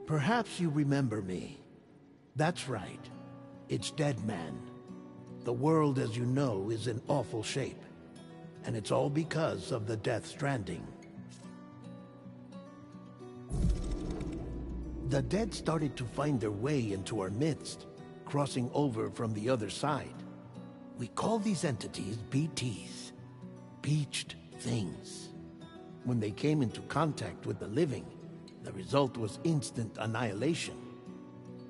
Perhaps you remember me. That's right. It's Deadman. The world, as you know, is in awful shape. And it's all because of the Death Stranding. The dead started to find their way into our midst, crossing over from the other side. We call these entities BTs, Beached Things. When they came into contact with the living, the result was instant annihilation.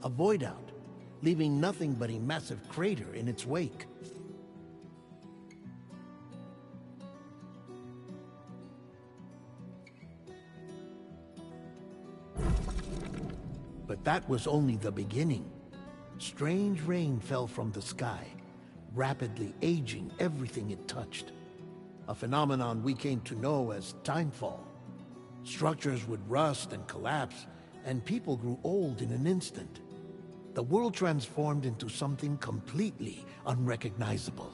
A void out, leaving nothing but a massive crater in its wake. But that was only the beginning. Strange rain fell from the sky, rapidly aging everything it touched. A phenomenon we came to know as timefall. Structures would rust and collapse, and people grew old in an instant. The world transformed into something completely unrecognizable.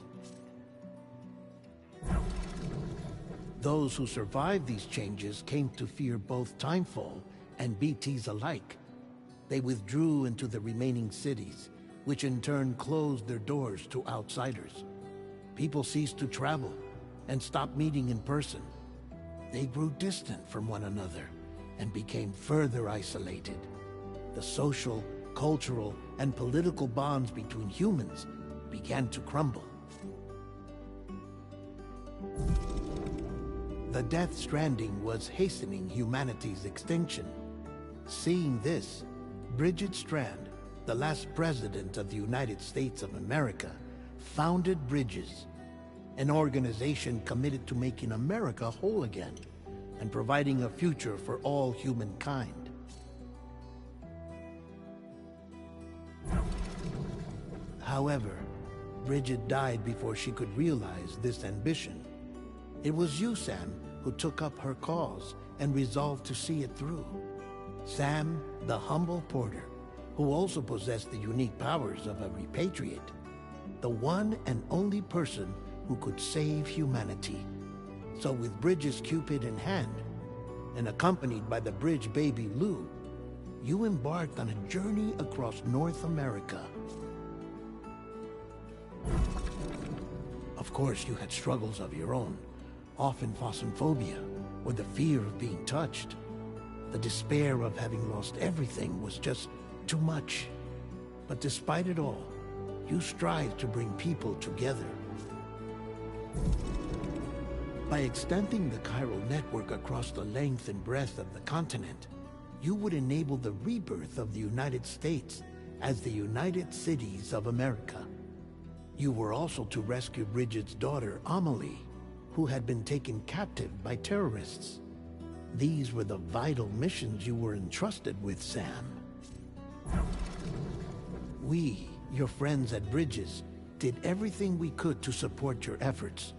Those who survived these changes came to fear both timefall and BTs alike. They withdrew into the remaining cities, which in turn closed their doors to outsiders. People ceased to travel and stopped meeting in person. They grew distant from one another and became further isolated. The social, cultural, and political bonds between humans began to crumble. The Death Stranding was hastening humanity's extinction. Seeing this, Bridget Strand, the last president of the United States of America, founded Bridges, an organization committed to making America whole again and providing a future for all humankind. However, Bridget died before she could realize this ambition. It was you, Sam, who took up her cause and resolved to see it through. Sam, the humble porter, who also possessed the unique powers of a repatriate. The one and only person who could save humanity. So with Bridges' Cupid in hand, and accompanied by the bridge baby Lou, you embarked on a journey across North America. Of course, you had struggles of your own, often phasmophobia, or the fear of being touched. The despair of having lost everything was just too much. But despite it all, you strive to bring people together. By extending the chiral network across the length and breadth of the continent, you would enable the rebirth of the United States as the United Cities of America. You were also to rescue Bridget's daughter, Amelie, who had been taken captive by terrorists. These were the vital missions you were entrusted with, Sam. We, your friends at Bridges, did everything we could to support your efforts.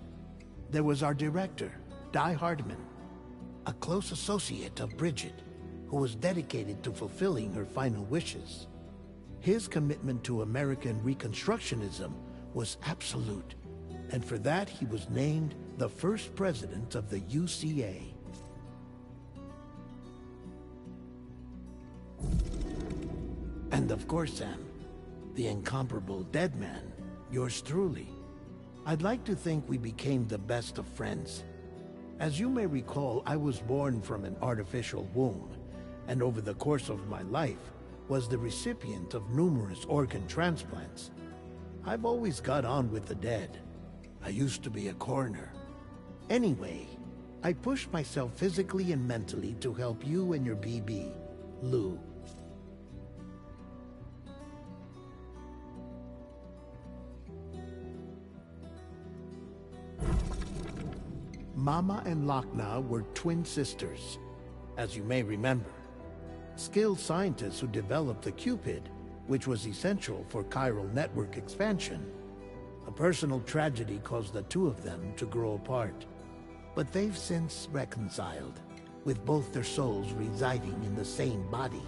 There was our director, Di Hardman, a close associate of Bridget, who was dedicated to fulfilling her final wishes. His commitment to American Reconstructionism was absolute, and for that he was named the first president of the UCA. And of course, Sam, the incomparable Deadman, yours truly. I'd like to think we became the best of friends. As you may recall, I was born from an artificial womb, and over the course of my life, was the recipient of numerous organ transplants. I've always got on with the dead. I used to be a coroner. Anyway, I pushed myself physically and mentally to help you and your BB, Lou. Mama and Lochna were twin sisters, as you may remember. Skilled scientists who developed the Cupid, which was essential for chiral network expansion. A personal tragedy caused the two of them to grow apart. But they've since reconciled, with both their souls residing in the same body.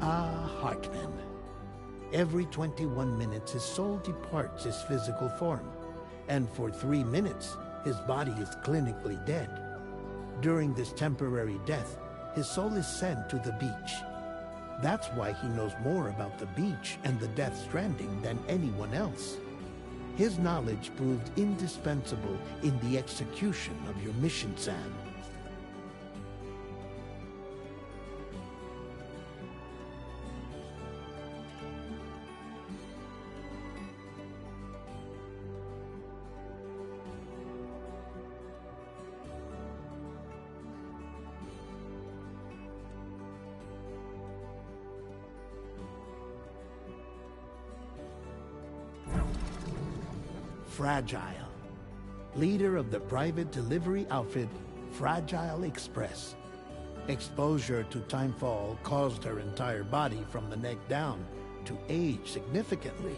Ah, Hartman. Every 21 minutes his soul departs his physical form, and for 3 minutes his body is clinically dead. During this temporary death, his soul is sent to the beach. That's why he knows more about the beach and the Death Stranding than anyone else. His knowledge proved indispensable in the execution of your mission, Sam. Fragile, leader of the private delivery outfit Fragile Express. Exposure to timefall caused her entire body from the neck down to age significantly.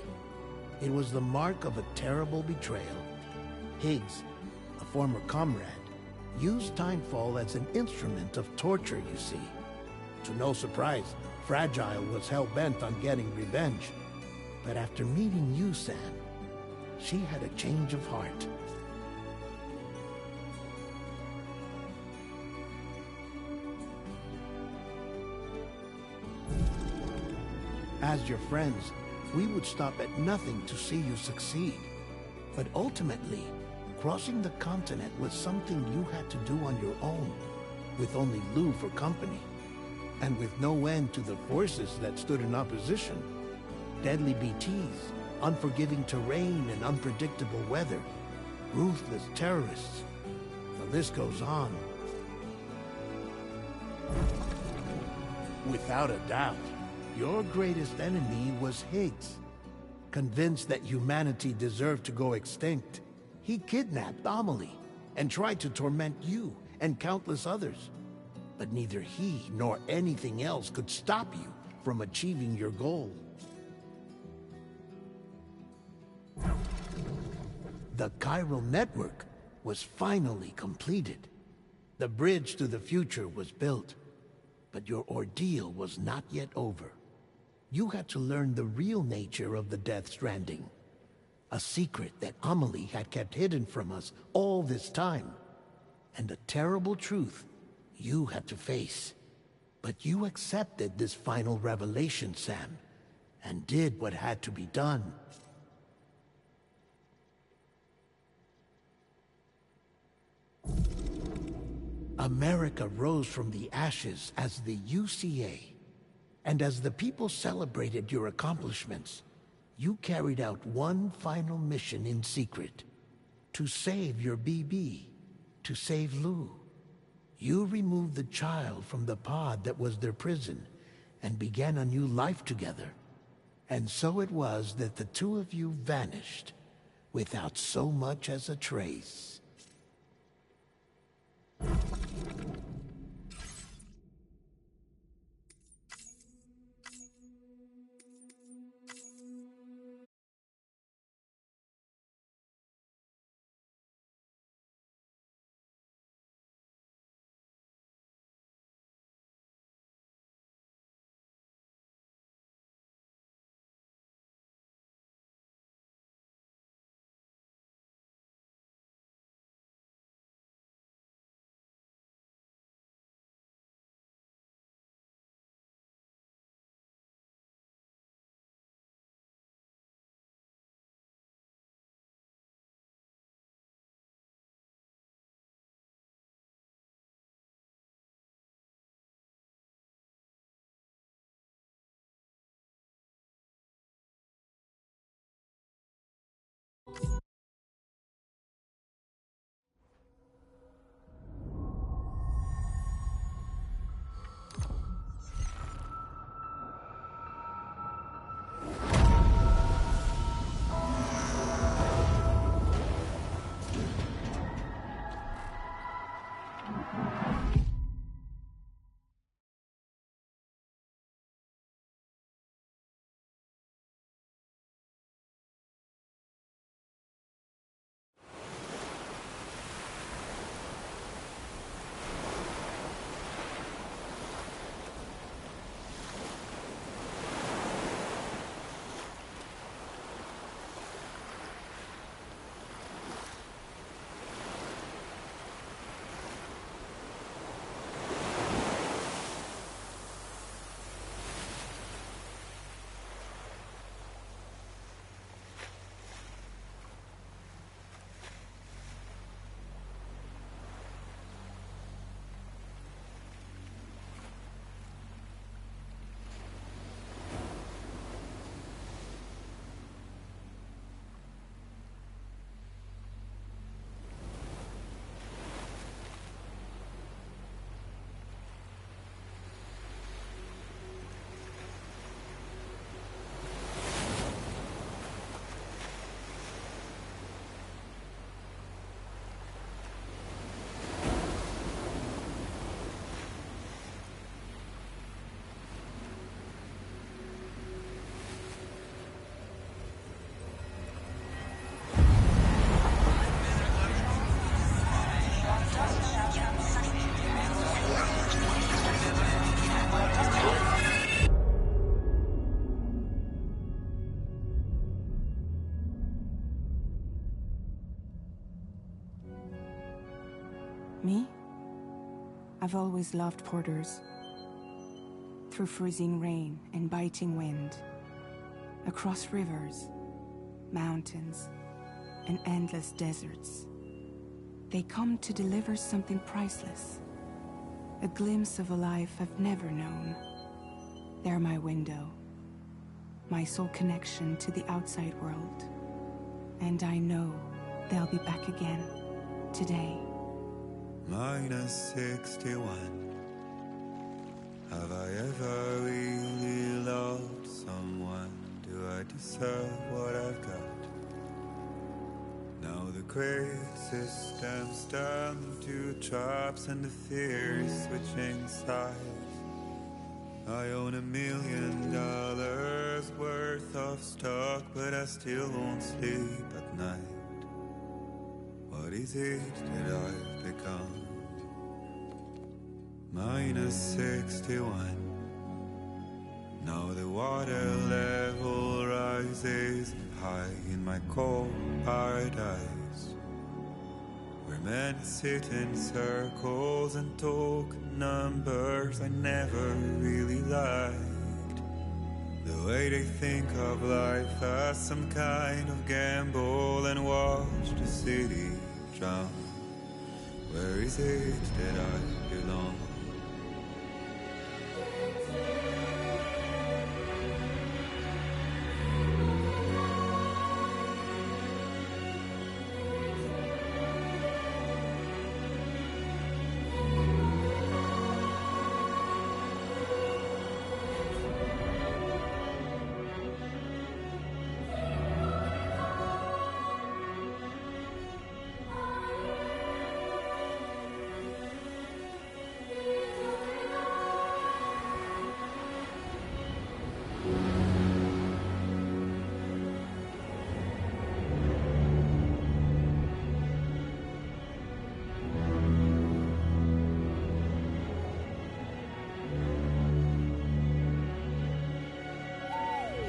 It was the mark of a terrible betrayal. Higgs, a former comrade, used timefall as an instrument of torture, you see. To no surprise, Fragile was hell-bent on getting revenge. But after meeting you, Sam, she had a change of heart. As your friends, we would stop at nothing to see you succeed. But ultimately, crossing the continent was something you had to do on your own, with only Lou for company, and with no end to the forces that stood in opposition. Deadly BTs, unforgiving terrain and unpredictable weather, ruthless terrorists. The list goes on. Without a doubt, your greatest enemy was Higgs. Convinced that humanity deserved to go extinct, he kidnapped Amelie and tried to torment you and countless others. But neither he nor anything else could stop you from achieving your goal. The chiral network was finally completed. The bridge to the future was built, but your ordeal was not yet over. You had to learn the real nature of the Death Stranding, a secret that Amelie had kept hidden from us all this time, and a terrible truth you had to face. But you accepted this final revelation, Sam, and did what had to be done. America rose from the ashes as the UCA, and as the people celebrated your accomplishments, you carried out one final mission in secret: to save your BB, to save Lou. You removed the child from the pod that was their prison, and began a new life together. And so it was that the two of you vanished, without so much as a trace. Me? I've always loved porters. Through freezing rain and biting wind, across rivers, mountains, and endless deserts, they come to deliver something priceless. A glimpse of a life I've never known. They're my window, my sole connection to the outside world. And I know they'll be back again, today. Minus 61. Have I ever really loved someone? Do I deserve what I've got? Now the great systems turn to traps and the fears switching sides. I own $1 million worth of stock, but I still won't sleep at night. What is it that I've become? Minus 61. Now the water level rises high in my cold paradise, where men sit in circles and talk numbers I never really liked. The way they think of life as some kind of gamble and watch the city drown. Where is it that I belong?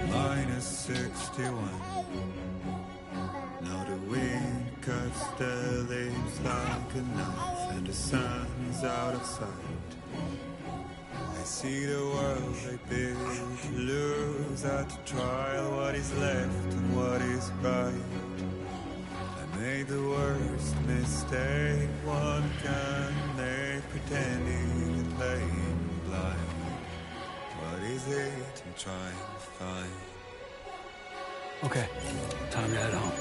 Minus 61. Now the wind cuts the leaves like a knife, and the sun is out of sight. I see the world I built lose at the trial what is left and what is right. I made the worst mistake one can make, pretending and playing blind. What is it I'm trying to find? Okay, time to head home.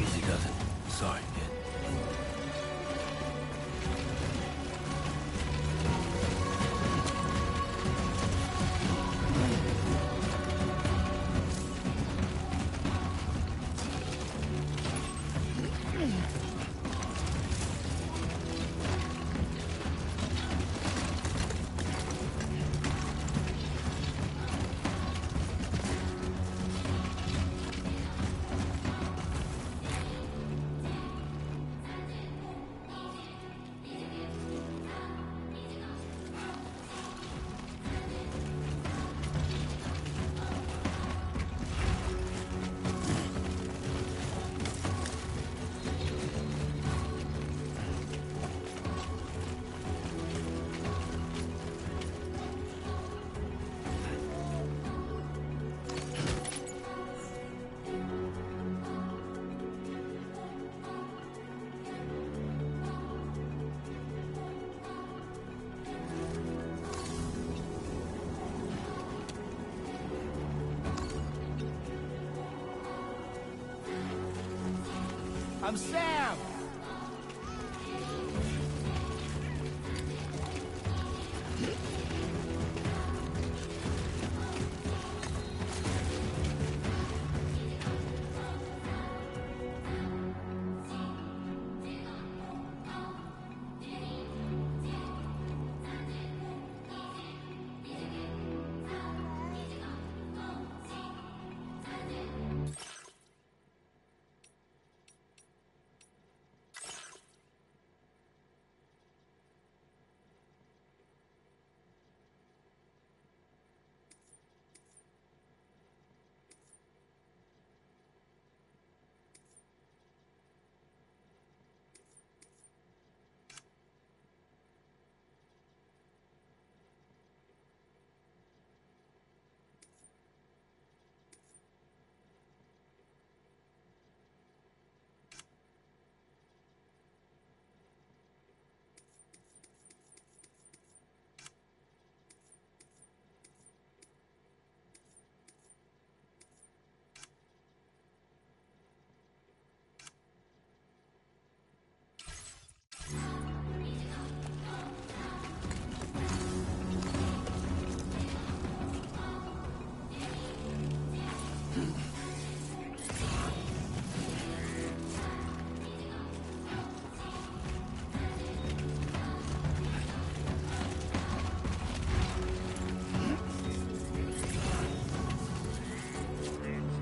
Easy does it. Sorry, kid. I'm Sam!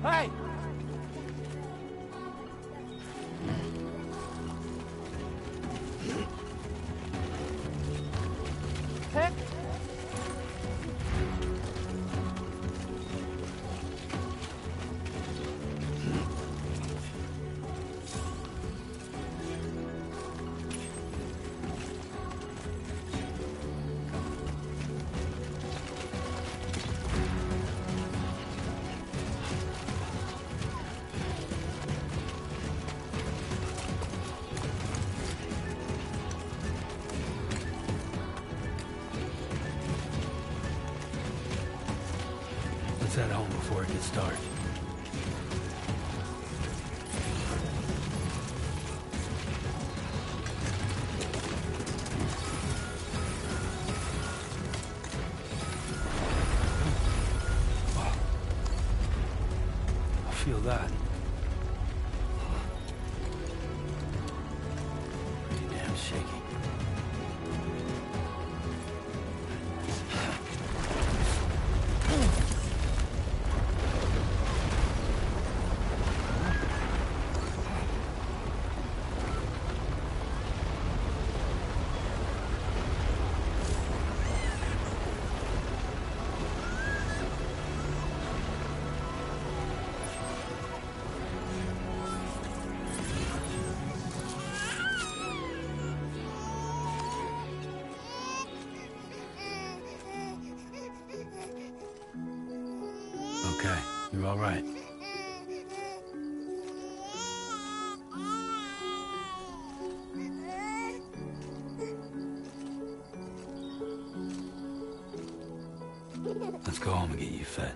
Hey! Heck! Let's head home before it gets dark. I feel that. Pretty damn shaky. Okay, you're all right. Let's go home and get you fed.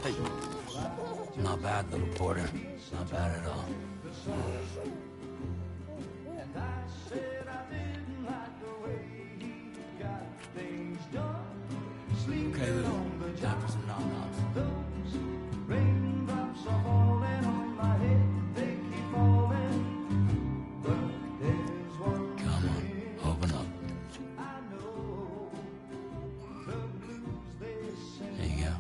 Hey. Not bad, little Porter. Not bad at all. Okay, little. Time for some nom-noms. Come on, open up. There you go.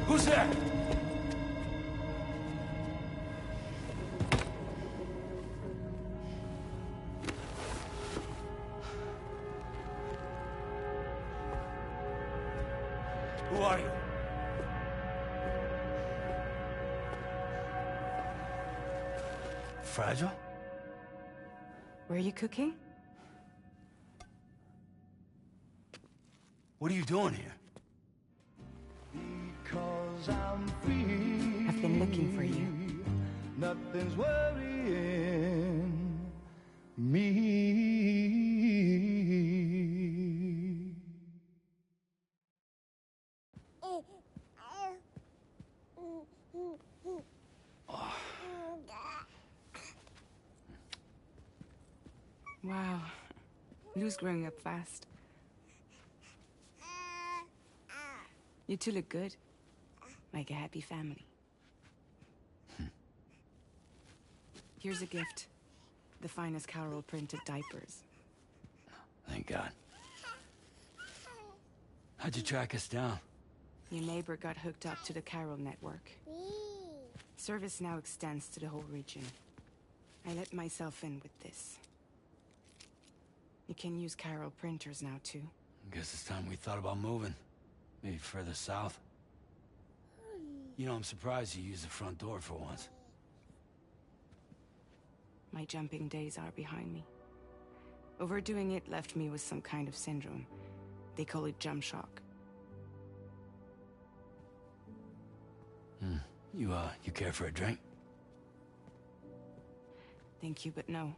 Who's there? Who are you? Fragile? Were you cooking? What are you doing here? I've been looking for you. Nothing's worrying me. Wow. Lou's growing up fast. You two look good. Like a happy family. Here's a gift. The finest Carol printed diapers. Thank God. How'd you track us down? Your neighbor got hooked up to the Carol network. Service now extends to the whole region. I let myself in with this. You can use Carol printers now, too. Guess it's time we thought about moving. Maybe further south. You know, I'm surprised you used the front door for once. My jumping days are behind me. Overdoing it left me with some kind of syndrome. They call it jump shock. You care for a drink? Thank you, but no.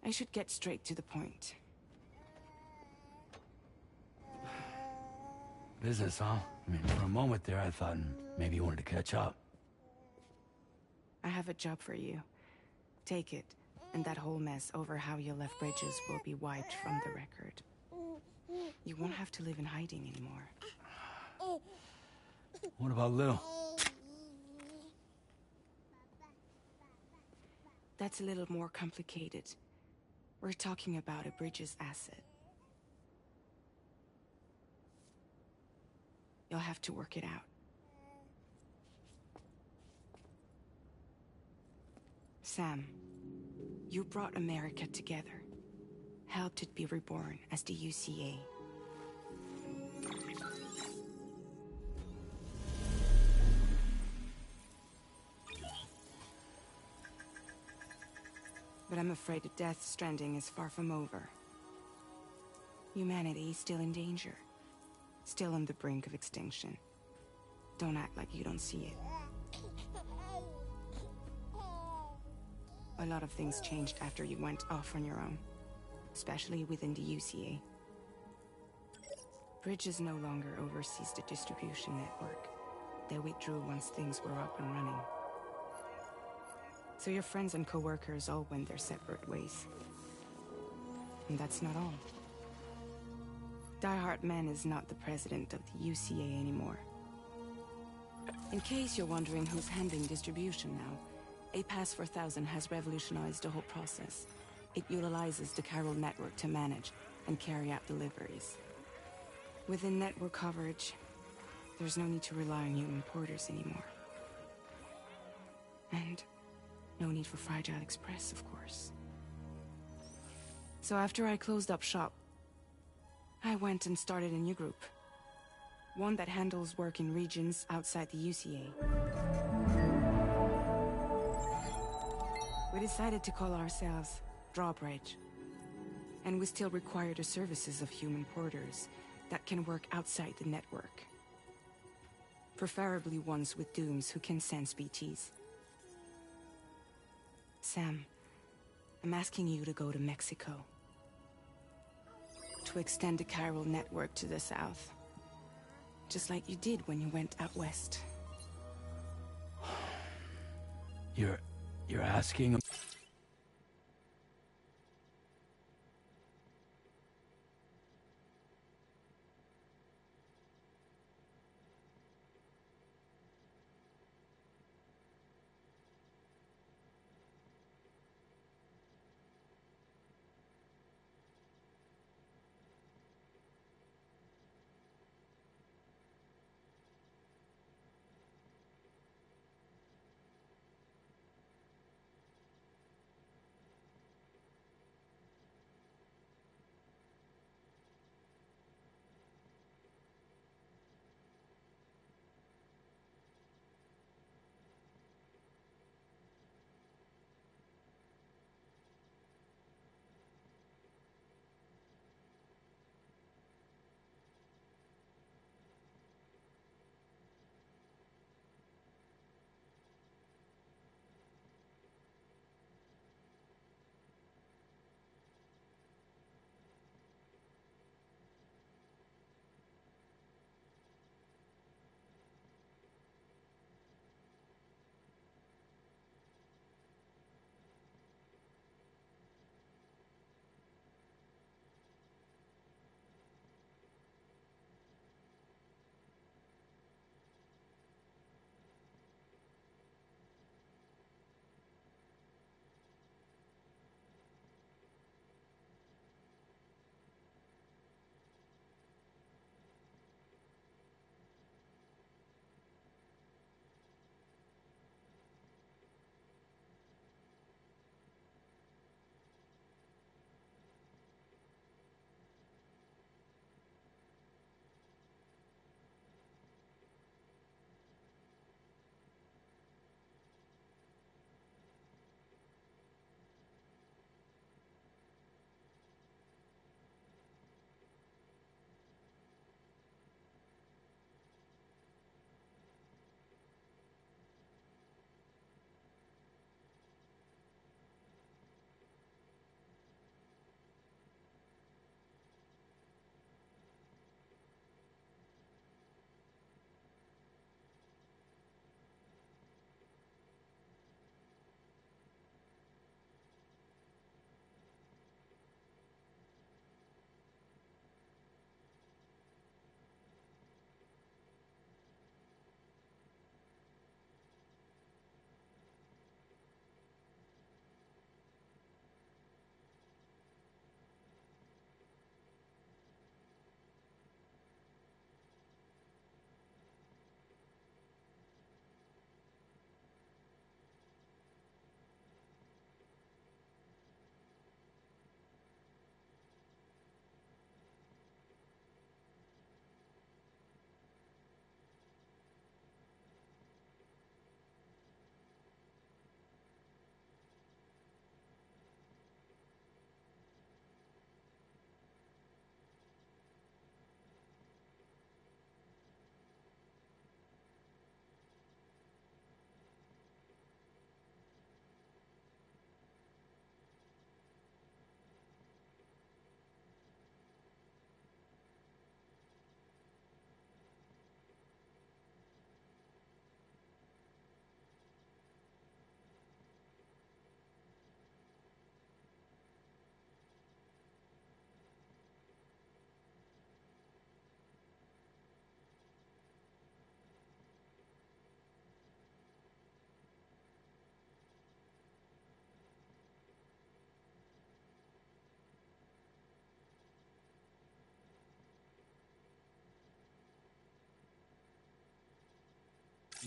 I should get straight to the point. Business, huh? I mean, for a moment there, I thought maybe you wanted to catch up. I have a job for you. Take it, and that whole mess over how you left Bridges will be wiped from the record. You won't have to live in hiding anymore. What about Lou? That's a little more complicated. We're talking about a Bridges asset. You'll have to work it out. Sam, you brought America together. Helped it be reborn as the UCA. But I'm afraid that Death Stranding is far from over. Humanity is still in danger. Still on the brink of extinction. Don't act like you don't see it. A lot of things changed after you went off on your own. Especially within the UCA. Bridges no longer oversees the distribution network. They withdrew once things were up and running. So your friends and co-workers all went their separate ways. And that's not all. Die Hartmann is not the president of the UCA anymore. In case you're wondering who's handling distribution now, A-Pass 4000 has revolutionized the whole process. It utilizes the Chiral network to manage and carry out deliveries. Within network coverage, there's no need to rely on human porters anymore. And no need for Fragile Express, of course. So after I closed up shop, I went and started a new group. One that handles work in regions outside the UCA. We decided to call ourselves Drawbridge. And we still require the services of human porters that can work outside the network. Preferably ones with dooms who can sense BTs. Sam, I'm asking you to go to Mexico. To extend the Chiral network to the south. Just like you did when you went out west. You're asking...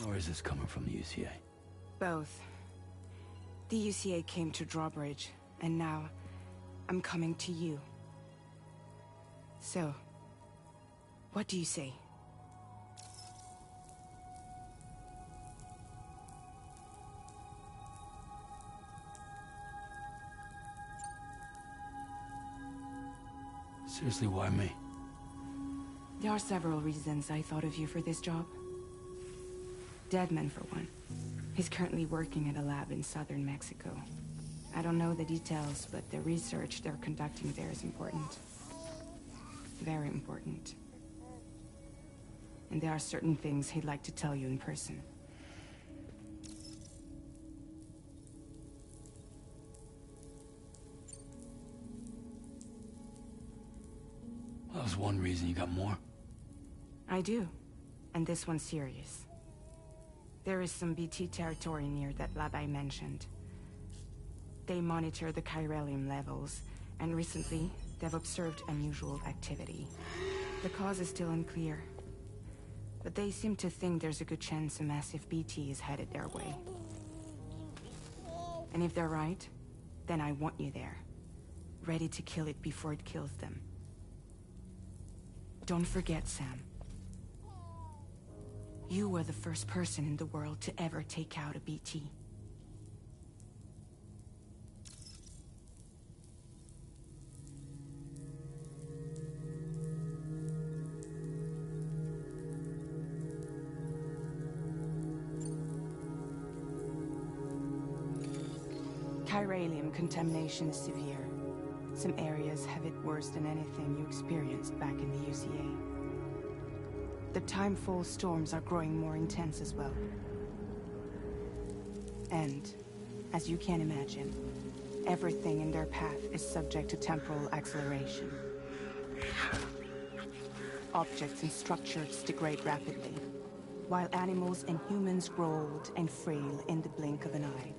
Or is this coming from the UCA? Both. The UCA came to Drawbridge, and now I'm coming to you. So, what do you say? Seriously, why me? There are several reasons I thought of you for this job. Deadman, for one. He's currently working at a lab in southern Mexico. I don't know the details, but the research they're conducting there is important. Very important. And there are certain things he'd like to tell you in person. That was one reason. You got more? I do. And this one's serious. There is some BT territory near that lab I mentioned. They monitor the chiralium levels, and recently, they've observed unusual activity. The cause is still unclear, but they seem to think there's a good chance a massive BT is headed their way. And if they're right, then I want you there, ready to kill it before it kills them. Don't forget, Sam. You were the first person in the world to ever take out a BT. Chiralium contamination is severe. Some areas have it worse than anything you experienced back in the UCA. The Timefall storms are growing more intense as well. And, as you can imagine, everything in their path is subject to temporal acceleration. Objects and structures degrade rapidly, while animals and humans grow old and frail in the blink of an eye.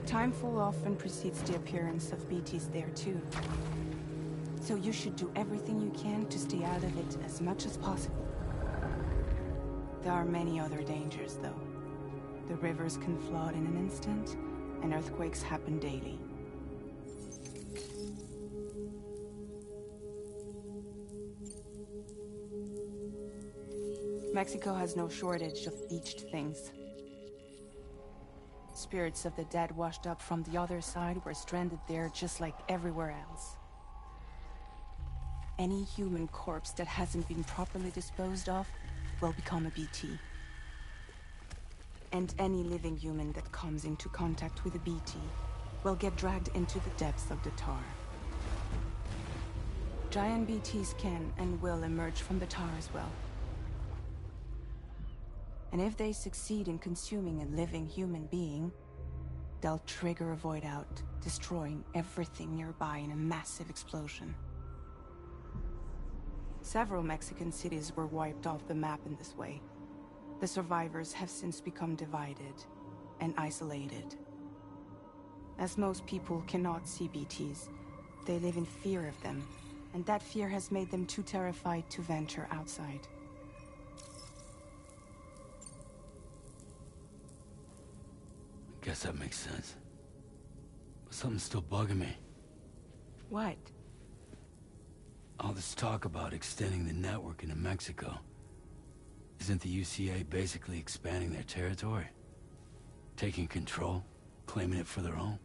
Timefall often precedes the appearance of BTs there too. So you should do everything you can to stay out of it as much as possible. There are many other dangers, though. The rivers can flood in an instant, and earthquakes happen daily. Mexico has no shortage of beached things. Spirits of the dead washed up from the other side were stranded there just like everywhere else. Any human corpse that hasn't been properly disposed of will become a BT. And any living human that comes into contact with a BT will get dragged into the depths of the tar. Giant BTs can and will emerge from the tar as well. And if they succeed in consuming a living human being, they'll trigger a void out, destroying everything nearby in a massive explosion. Several Mexican cities were wiped off the map in this way. The survivors have since become divided and isolated. As most people cannot see BTs, they live in fear of them, and that fear has made them too terrified to venture outside. Guess that makes sense. But something's still bugging me. What? All this talk about extending the network into Mexico. Isn't the UCA basically expanding their territory? Taking control? Claiming it for their own?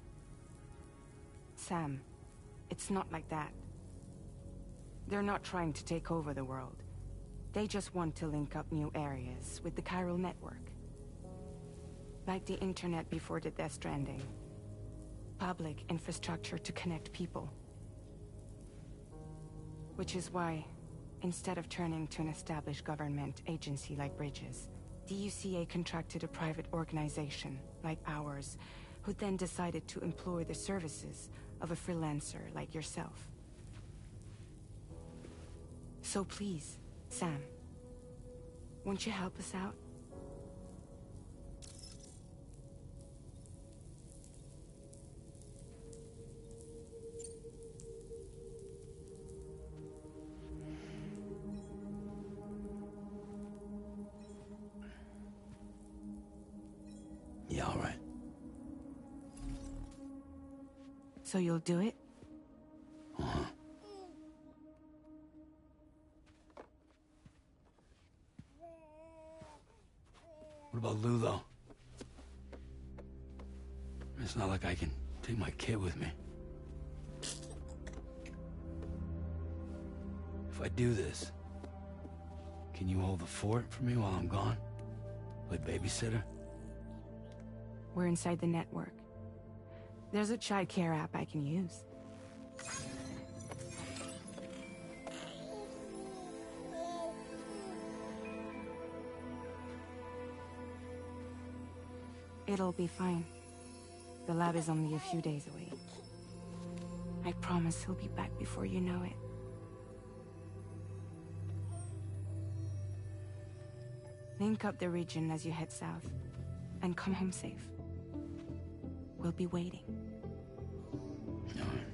Sam, it's not like that. They're not trying to take over the world. They just want to link up new areas with the chiral network. Like the internet before the Death Stranding. Public infrastructure to connect people. Which is why, instead of turning to an established government agency like Bridges, the UCA contracted a private organization, like ours, who then decided to employ the services of a freelancer like yourself. So please, Sam, won't you help us out? So you'll do it? Uh-huh. What about Lou, though? It's not like I can take my kid with me. If I do this, can you hold the fort for me while I'm gone? Play babysitter? We're inside the network. There's a child care app I can use. It'll be fine. The lab is only a few days away. I promise he'll be back before you know it. Link up the region as you head south, and come home safe. We'll be waiting. All right.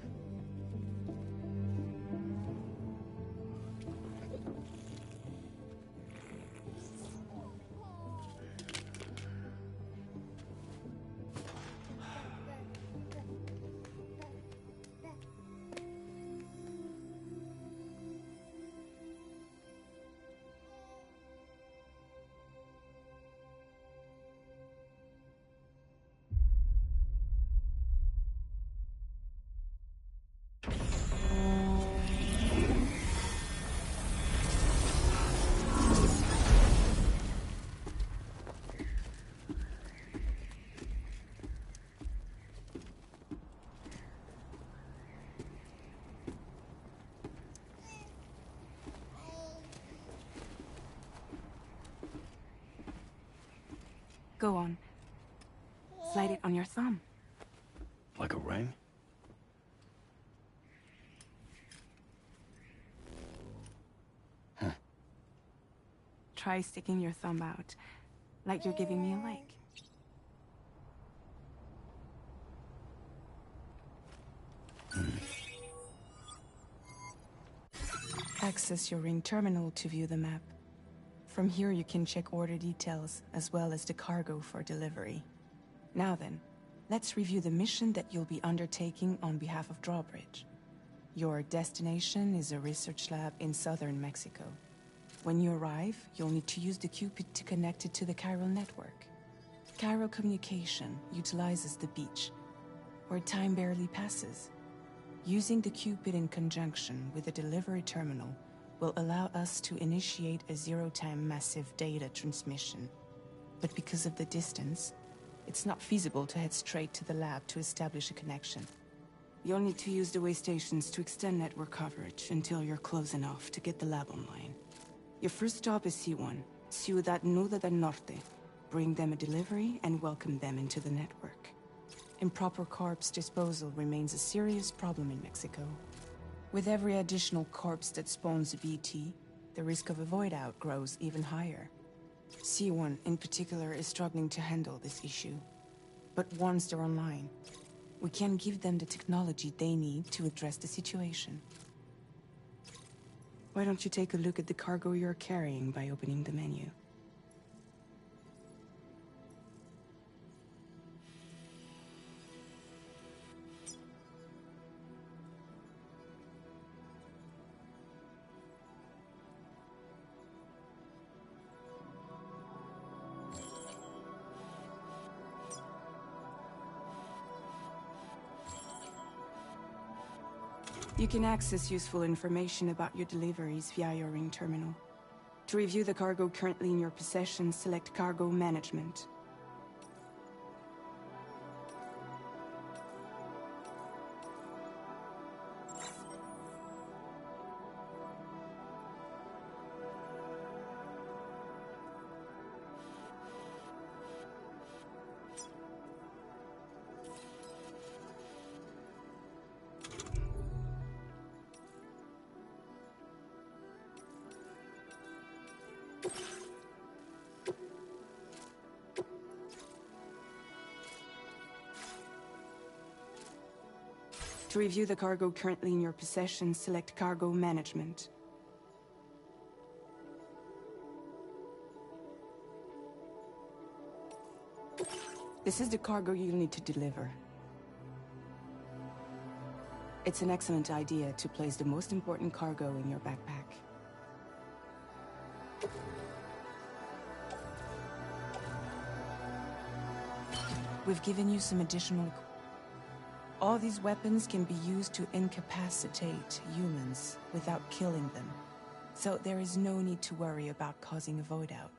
Go on. Slide it on your thumb. Like a ring? Huh. Try sticking your thumb out, like you're giving me a like. Access your ring terminal to view the map. From here you can check order details, as well as the cargo for delivery. Now then, let's review the mission that you'll be undertaking on behalf of Drawbridge. Your destination is a research lab in southern Mexico. When you arrive, you'll need to use the Cupid to connect it to the chiral network. Chiral communication utilizes the beach, where time barely passes. Using the Cupid in conjunction with the delivery terminal will allow us to initiate a zero-time massive data transmission. But because of the distance, it's not feasible to head straight to the lab to establish a connection. You'll need to use the way stations to extend network coverage until you're close enough to get the lab online. Your first stop is C1, Ciudad Nuda del Norte. Bring them a delivery and welcome them into the network. Improper corpse disposal remains a serious problem in Mexico. With every additional corpse that spawns a BT, the risk of a void out grows even higher. C1 in particular is struggling to handle this issue. But once they're online, we can give them the technology they need to address the situation. Why don't you take a look at the cargo you're carrying by opening the menu? You can access useful information about your deliveries via your ring terminal. To review the cargo currently in your possession, select Cargo Management. To review the cargo currently in your possession, select Cargo Management. This is the cargo you'll need to deliver. It's an excellent idea to place the most important cargo in your backpack. We've given you some additional... All these weapons can be used to incapacitate humans without killing them. So there is no need to worry about causing a void out.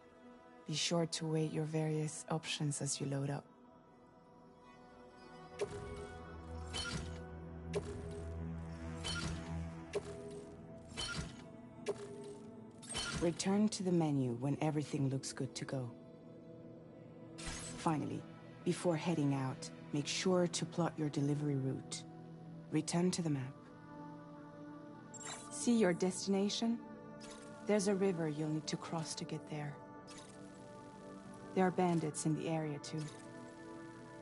Be sure to weigh your various options as you load up. Return to the menu when everything looks good to go. Finally, before heading out, make sure to plot your delivery route. Return to the map. See your destination? There's a river you'll need to cross to get there. There are bandits in the area too.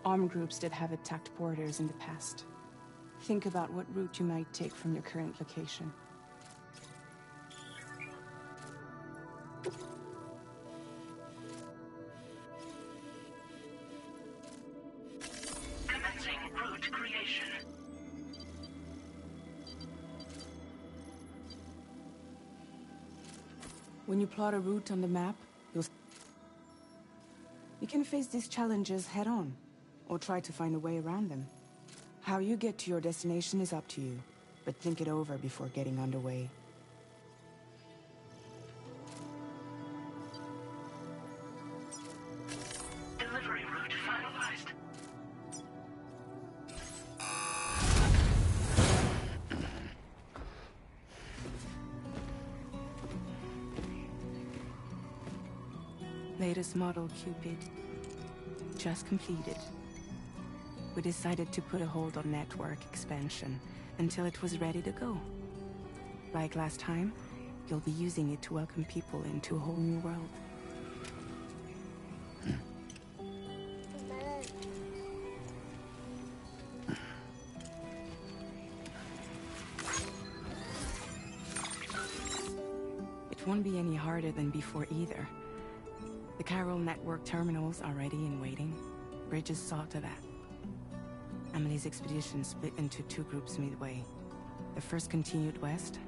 Armed groups that have attacked borders in the past. Think about what route you might take from your current location. Commencing route creation. When you plot a route on the map, you can face these challenges head-on, or try to find a way around them. How you get to your destination is up to you, but think it over before getting underway. Delivery route finalized. Latest model Cupid. Just completed. We decided to put a hold on network expansion until it was ready to go. Like last time, you'll be using it to welcome people into a whole new world. It won't be any harder than before either. The Chiral network terminals are ready and waiting. Bridges saw to that. Emily's expedition split into two groups midway. The first continued west.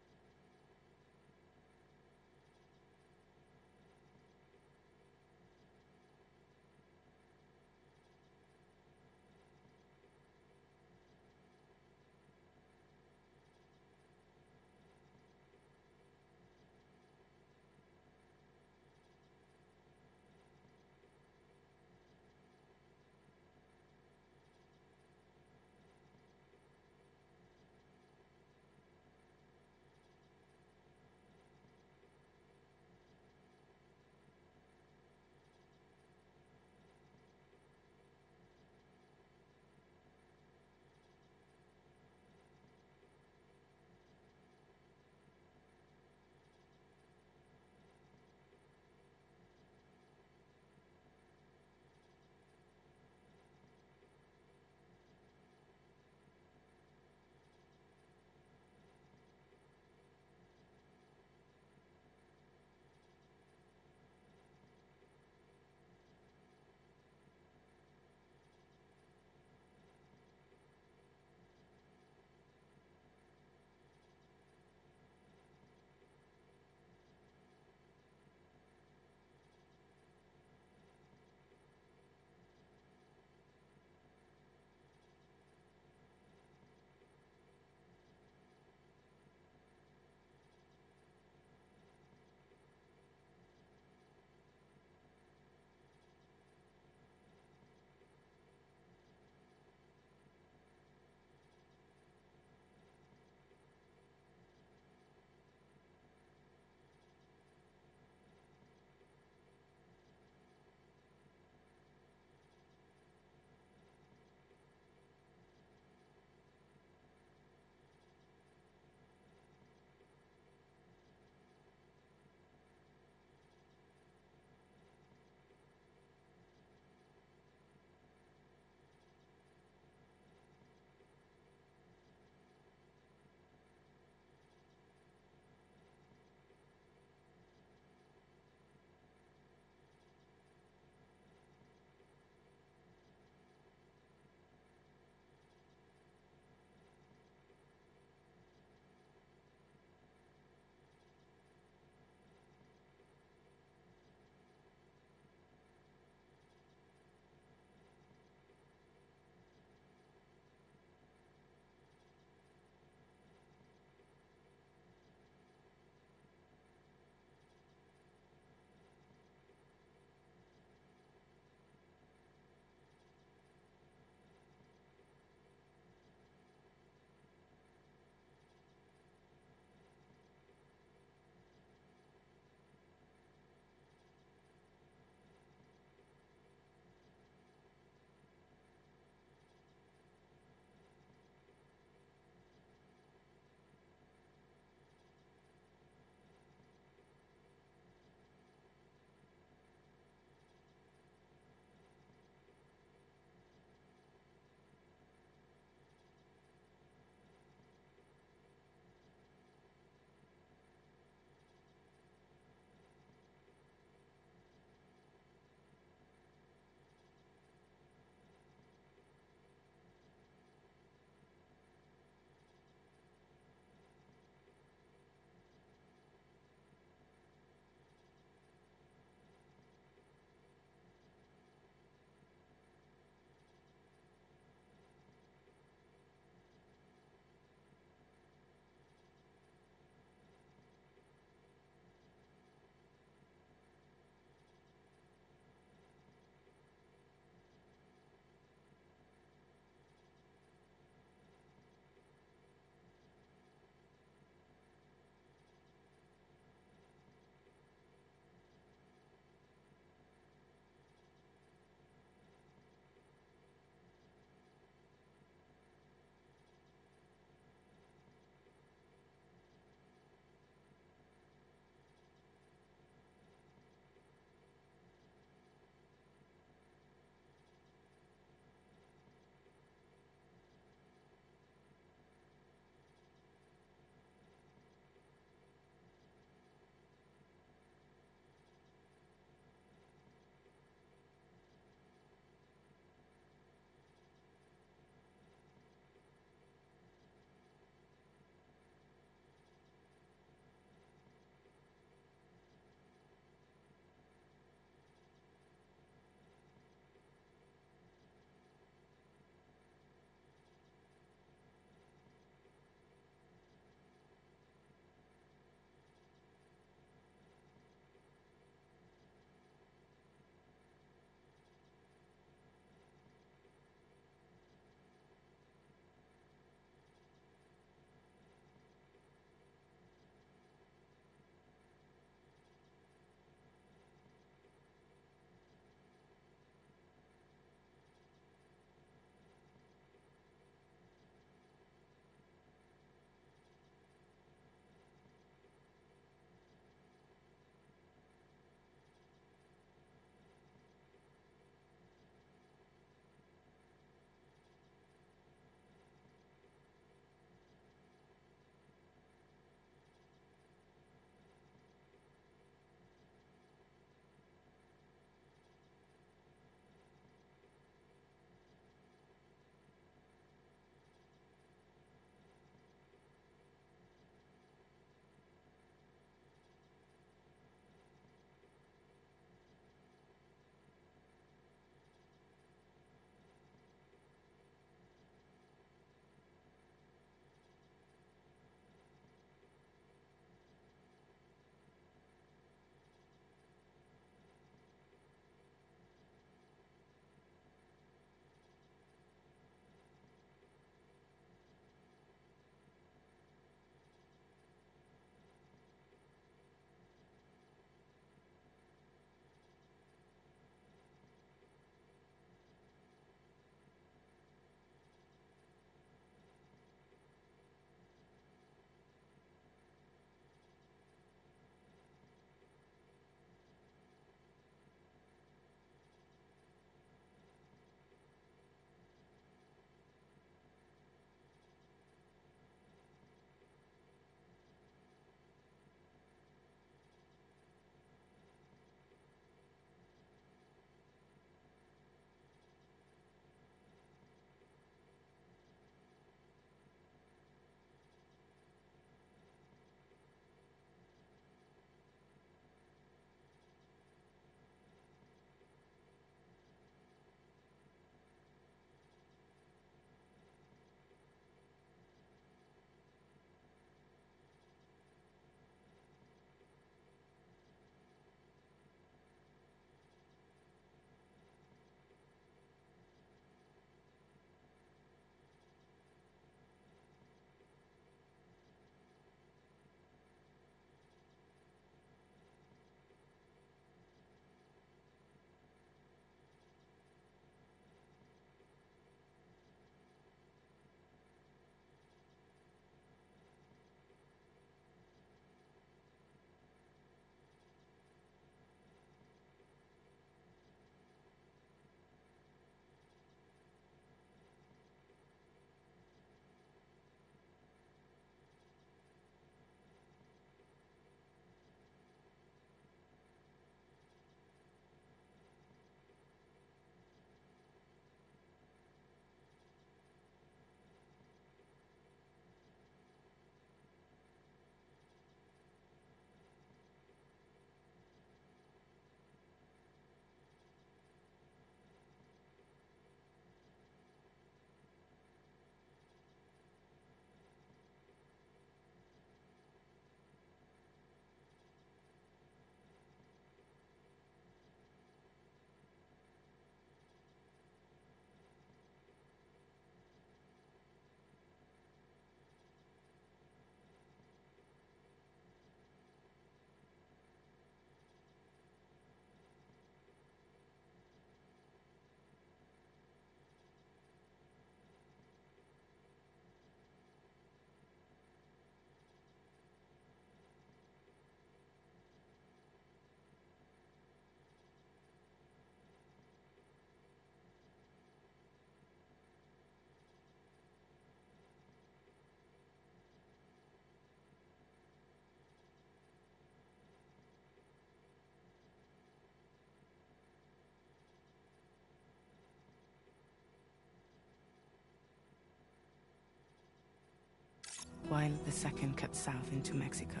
while the second cut south into Mexico.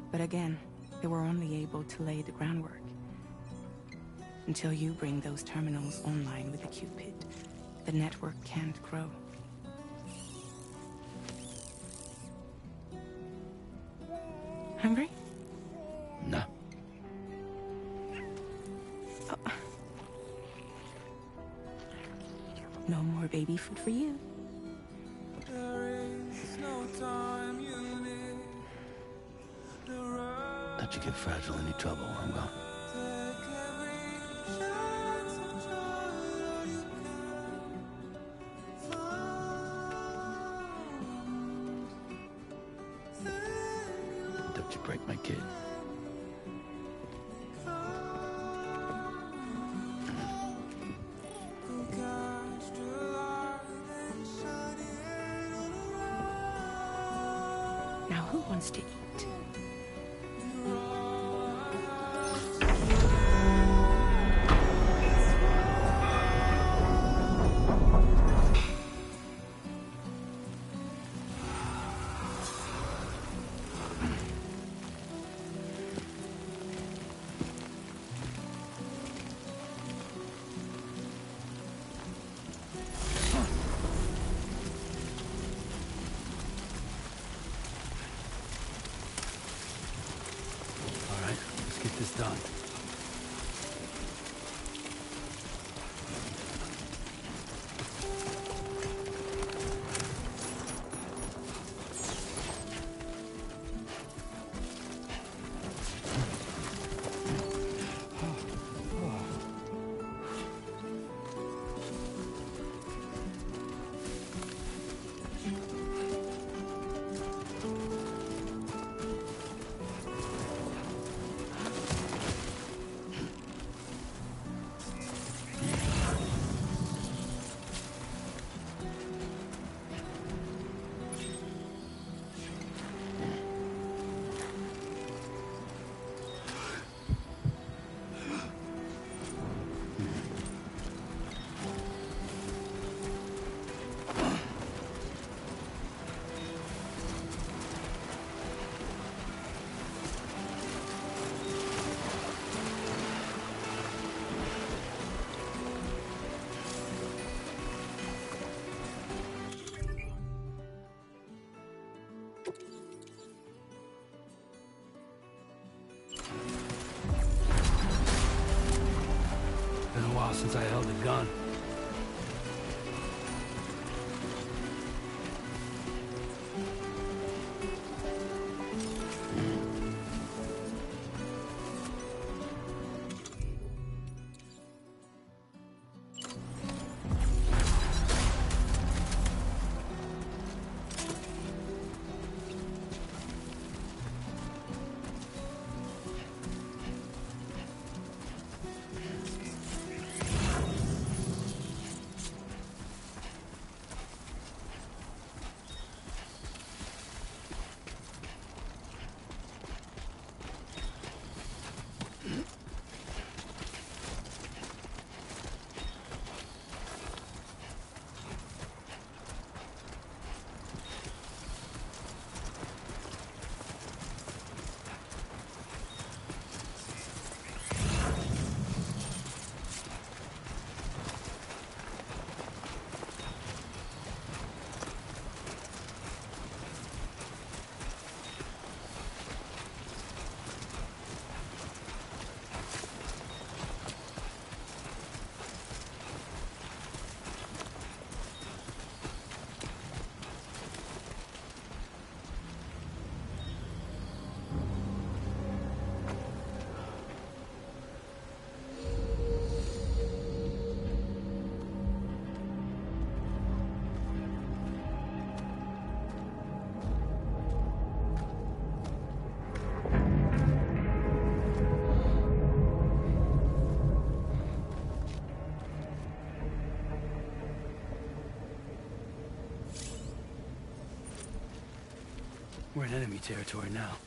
But again, they were only able to lay the groundwork. Until you bring those terminals online with the Cupid, the network can't grow. Hungry? No. Oh. No more baby food for you. Don't you get fragile any trouble while I'm gone. Don't you break my kid. Now who wants to eat? Get this done. Been a while since I held a gun. We're in enemy territory now.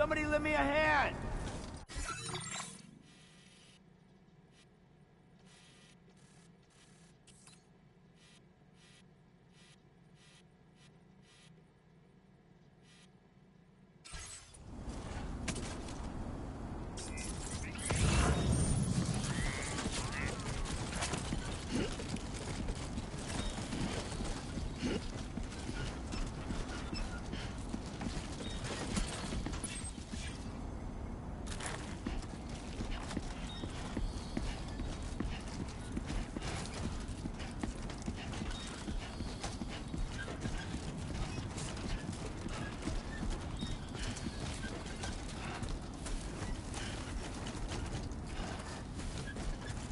Somebody lend me a hand!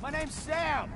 My name's Sam!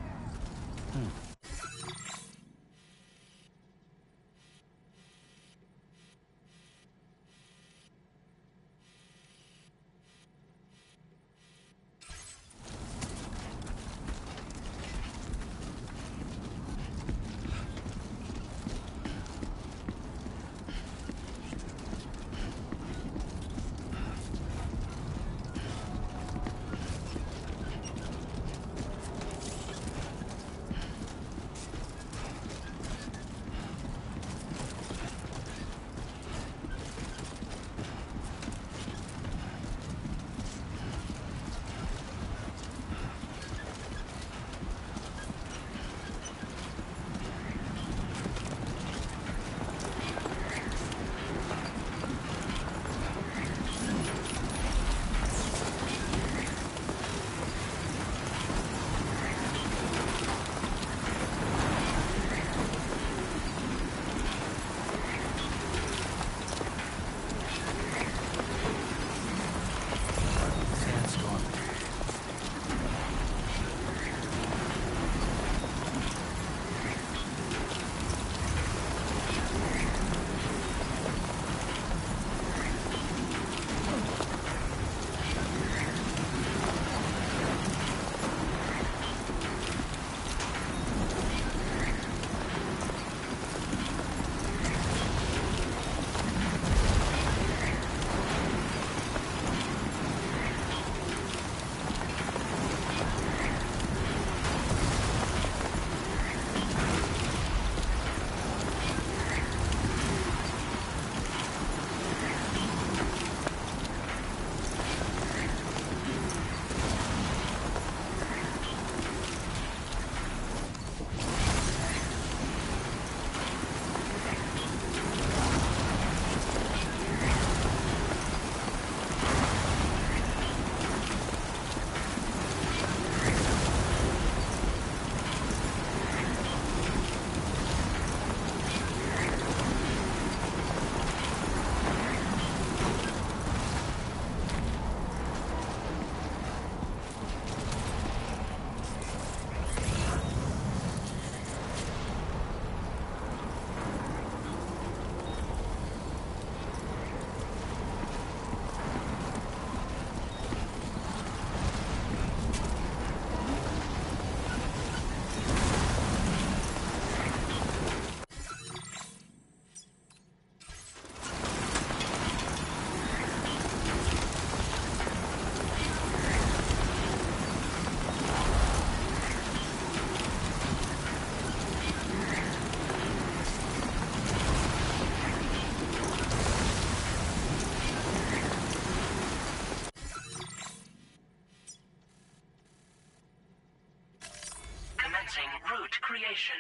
Route creation.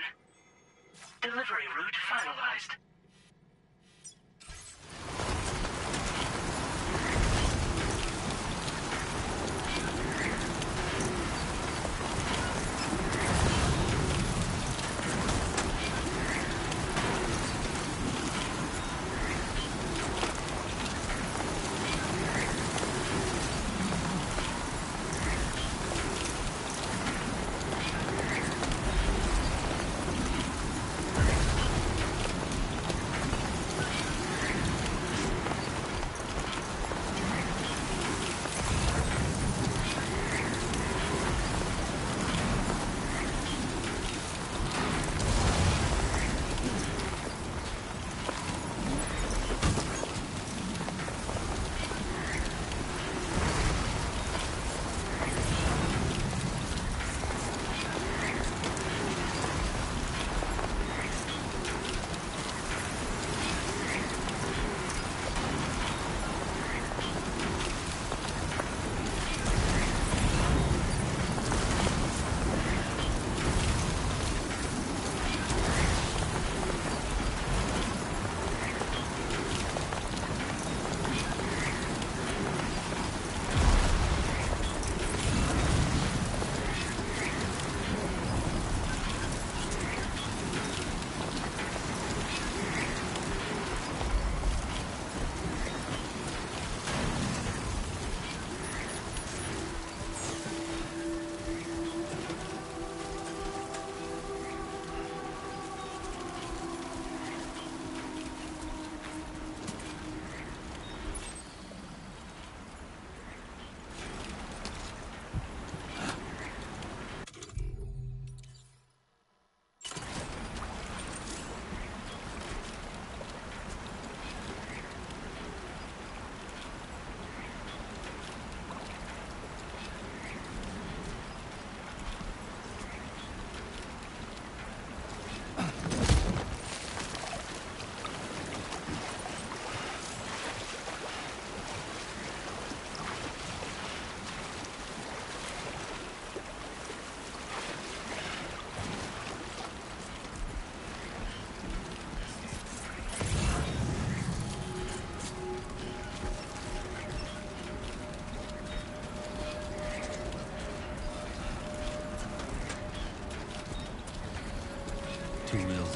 Delivery route finalized.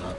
up.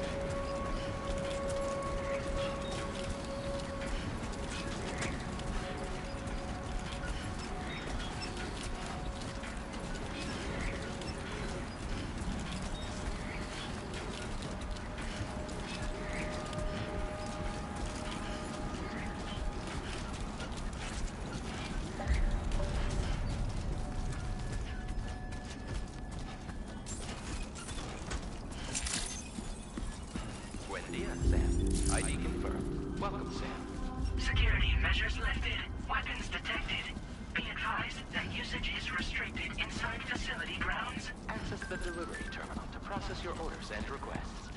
ID confirmed. Welcome, Sam. Security measures lifted. Weapons detected. Be advised that usage is restricted inside facility grounds. Access the delivery terminal to process your orders and requests.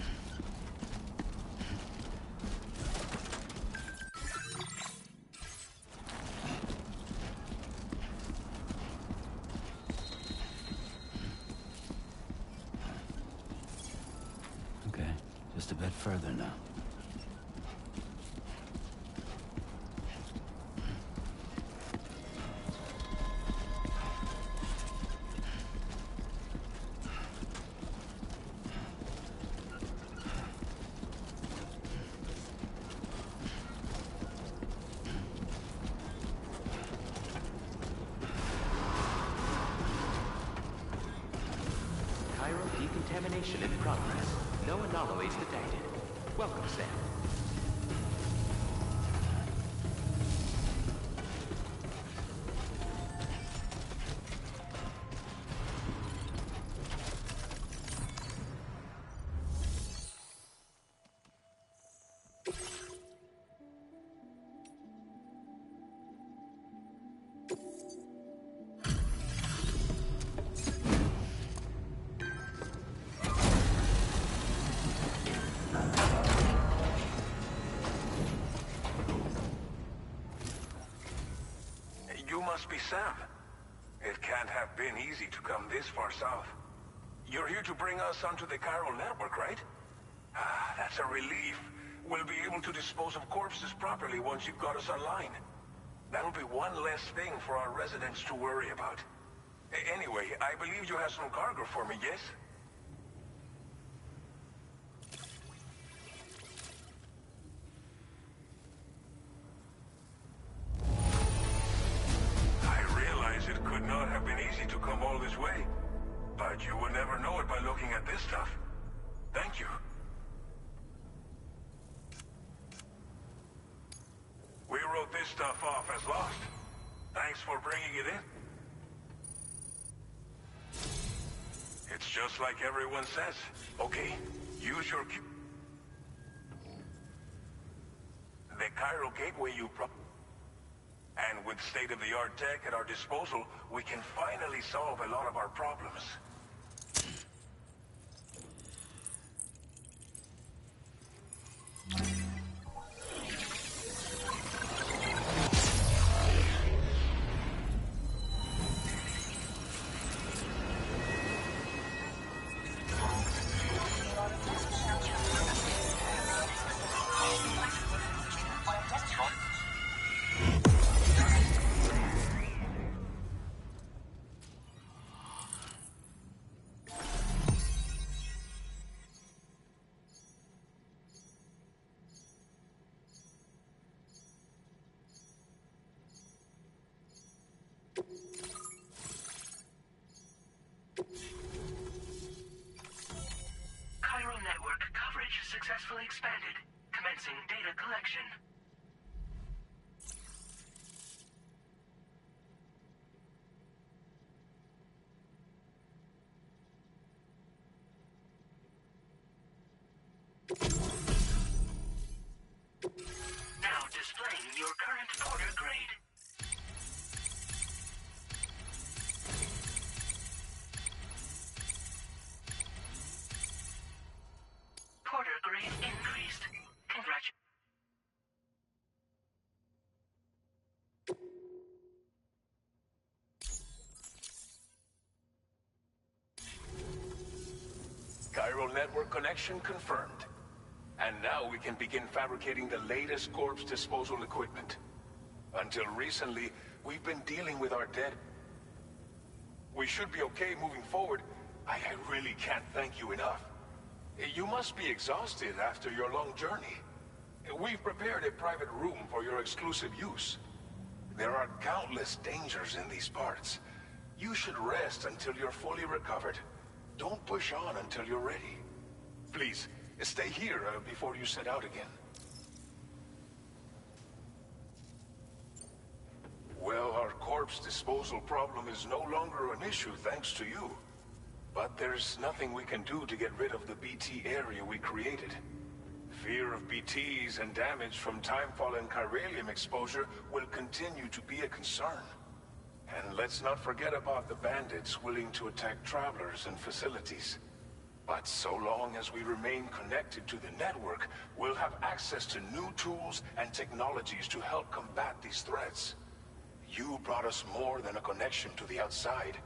Okay, just a bit further now. Decontamination in progress. No anomalies detected. Welcome, Sam. You must be Sam. It can't have been easy to come this far south. You're here to bring us onto the chiral network, right? Ah, that's a relief. We'll be able to dispose of corpses properly once you've got us online. That'll be one less thing for our residents to worry about. Anyway, I believe you have some cargo for me, yes? It could not have been easy to come all this way. But you would never know it by looking at this stuff. Thank you. We wrote this stuff off as lost. Thanks for bringing it in. It's just like everyone says. Okay, use your... The chiral gateway you And with state-of-the-art tech at our disposal, we can finally solve a lot of our problems. Chiral network coverage successfully expanded. Commencing data collection. Now displaying your current Porter grade. Porter grade increased. Congratulations. Chiral network connection confirmed. And now we can begin fabricating the latest corpse disposal equipment. Until recently, we've been dealing with our dead. We should be okay moving forward. I really can't thank you enough. You must be exhausted after your long journey. We've prepared a private room for your exclusive use. There are countless dangers in these parts. You should rest until you're fully recovered. Don't push on until you're ready. Please, stay here before you set out again. Well, our corpse disposal problem is no longer an issue thanks to you. But there's nothing we can do to get rid of the BT area we created. Fear of BTs and damage from Timefall and Chiralium exposure will continue to be a concern. And let's not forget about the bandits willing to attack travelers and facilities. But so long as we remain connected to the network, we'll have access to new tools and technologies to help combat these threats. You brought us more than a connection to the outside.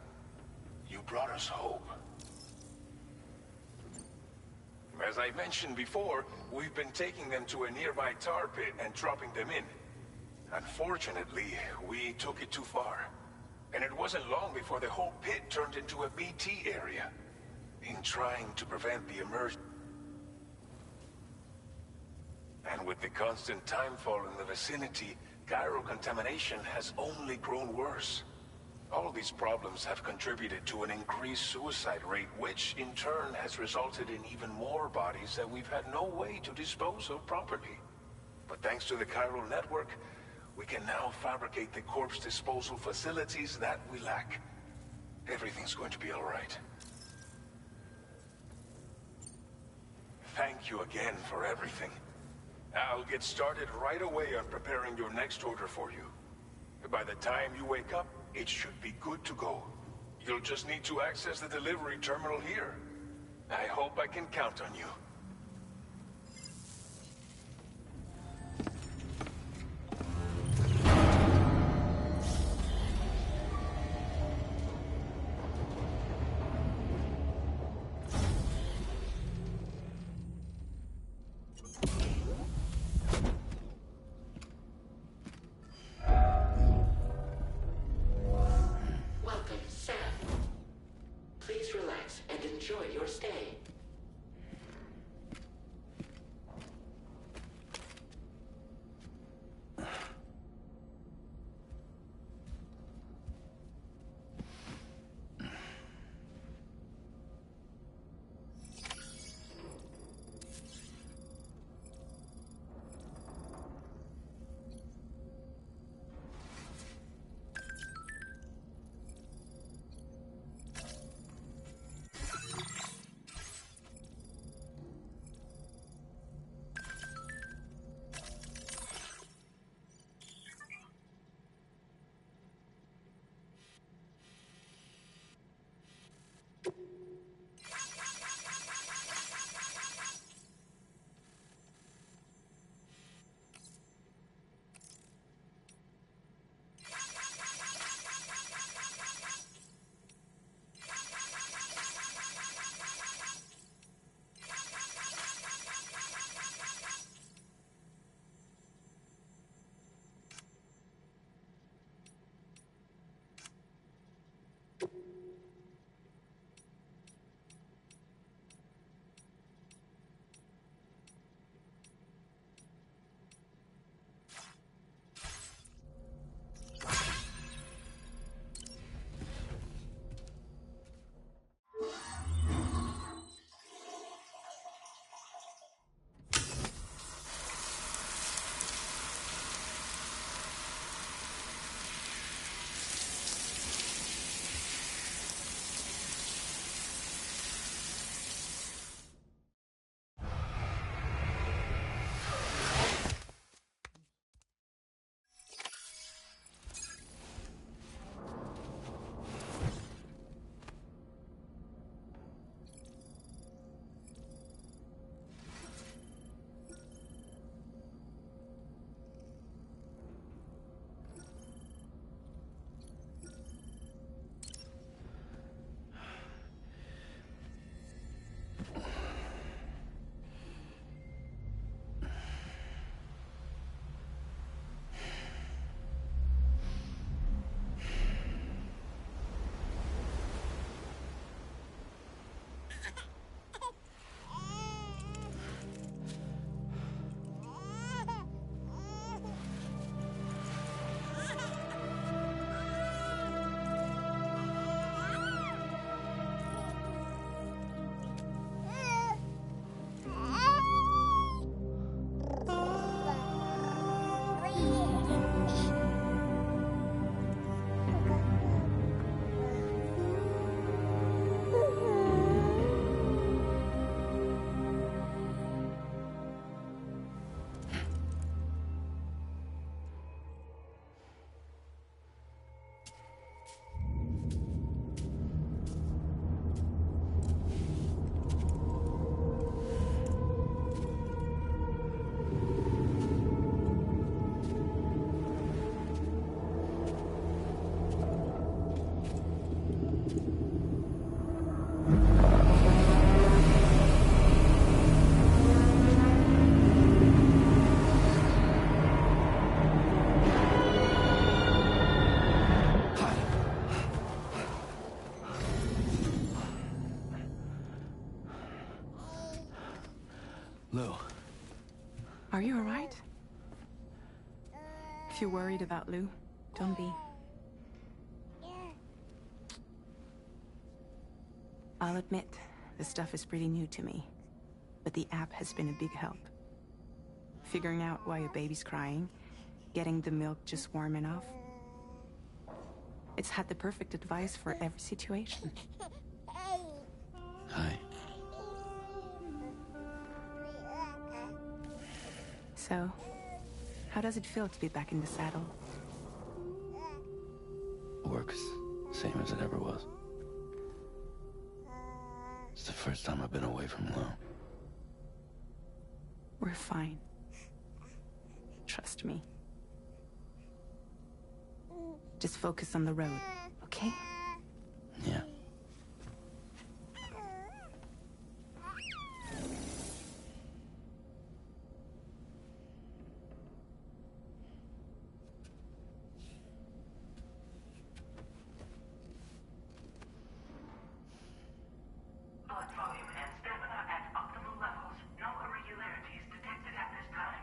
You brought us hope. As I mentioned before, we've been taking them to a nearby tar pit and dropping them in. Unfortunately, we took it too far. And it wasn't long before the whole pit turned into a BT area. In trying to prevent the emergence. And with the constant timefall in the vicinity, chiral contamination has only grown worse. All these problems have contributed to an increased suicide rate, which in turn has resulted in even more bodies that we've had no way to dispose of properly. But thanks to the chiral network, we can now fabricate the corpse disposal facilities that we lack. Everything's going to be all right. Thank you again for everything. I'll get started right away on preparing your next order for you. By the time you wake up, it should be good to go. You'll just need to access the delivery terminal here. I hope I can count on you. Lou. Are you alright? If you're worried about Lou, don't be. I'll admit, this stuff is pretty new to me, but the app has been a big help. Figuring out why a baby's crying, getting the milk just warm enough. It's had the perfect advice for every situation. Hi. So, how does it feel to be back in the saddle? Works same as it ever was. It's the first time I've been away from Lou. We're fine. Trust me. Just focus on the road, okay? Yeah. Blood volume and stamina at optimal levels. No irregularities detected at this time.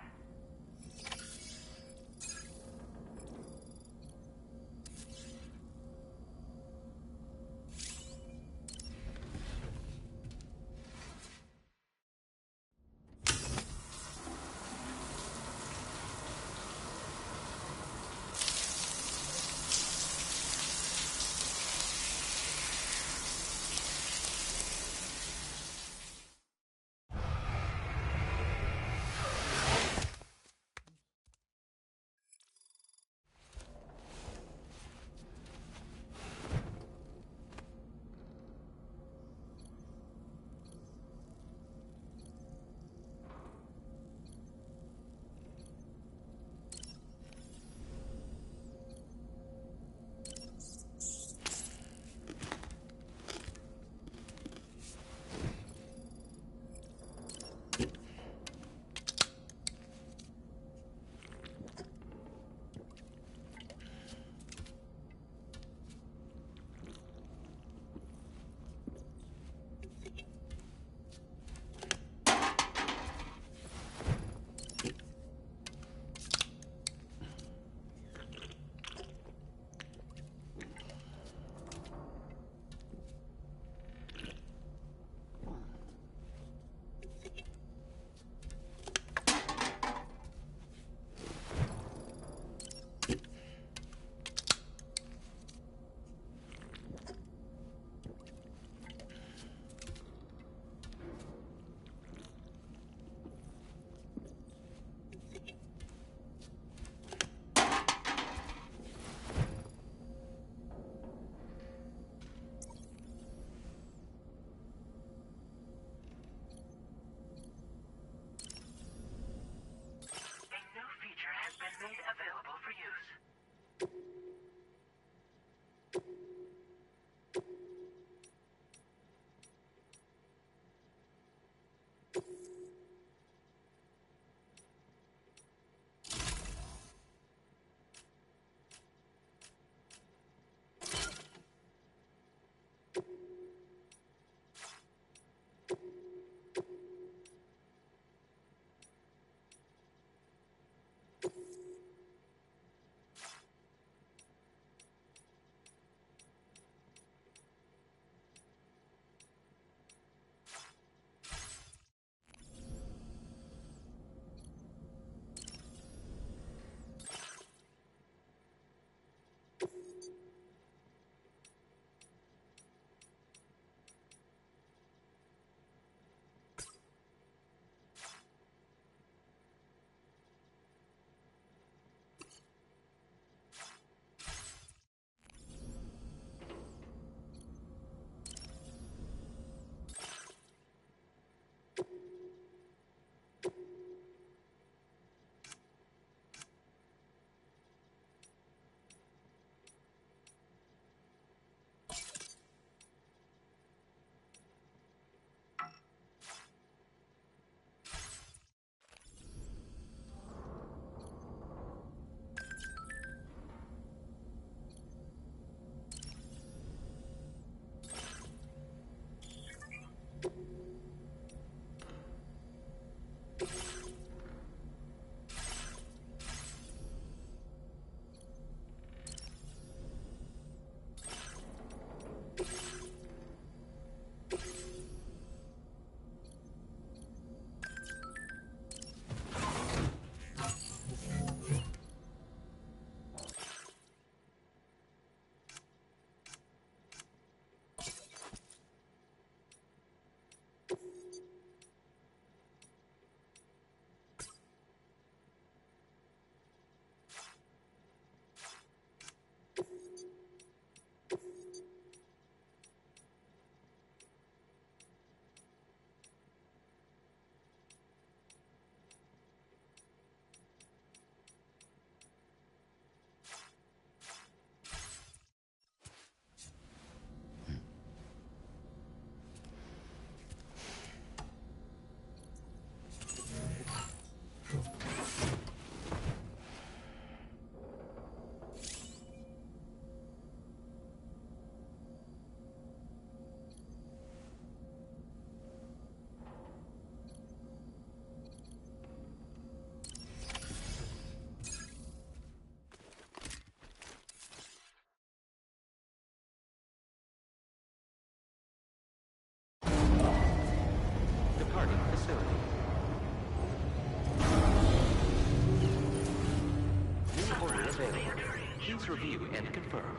Please review and confirm.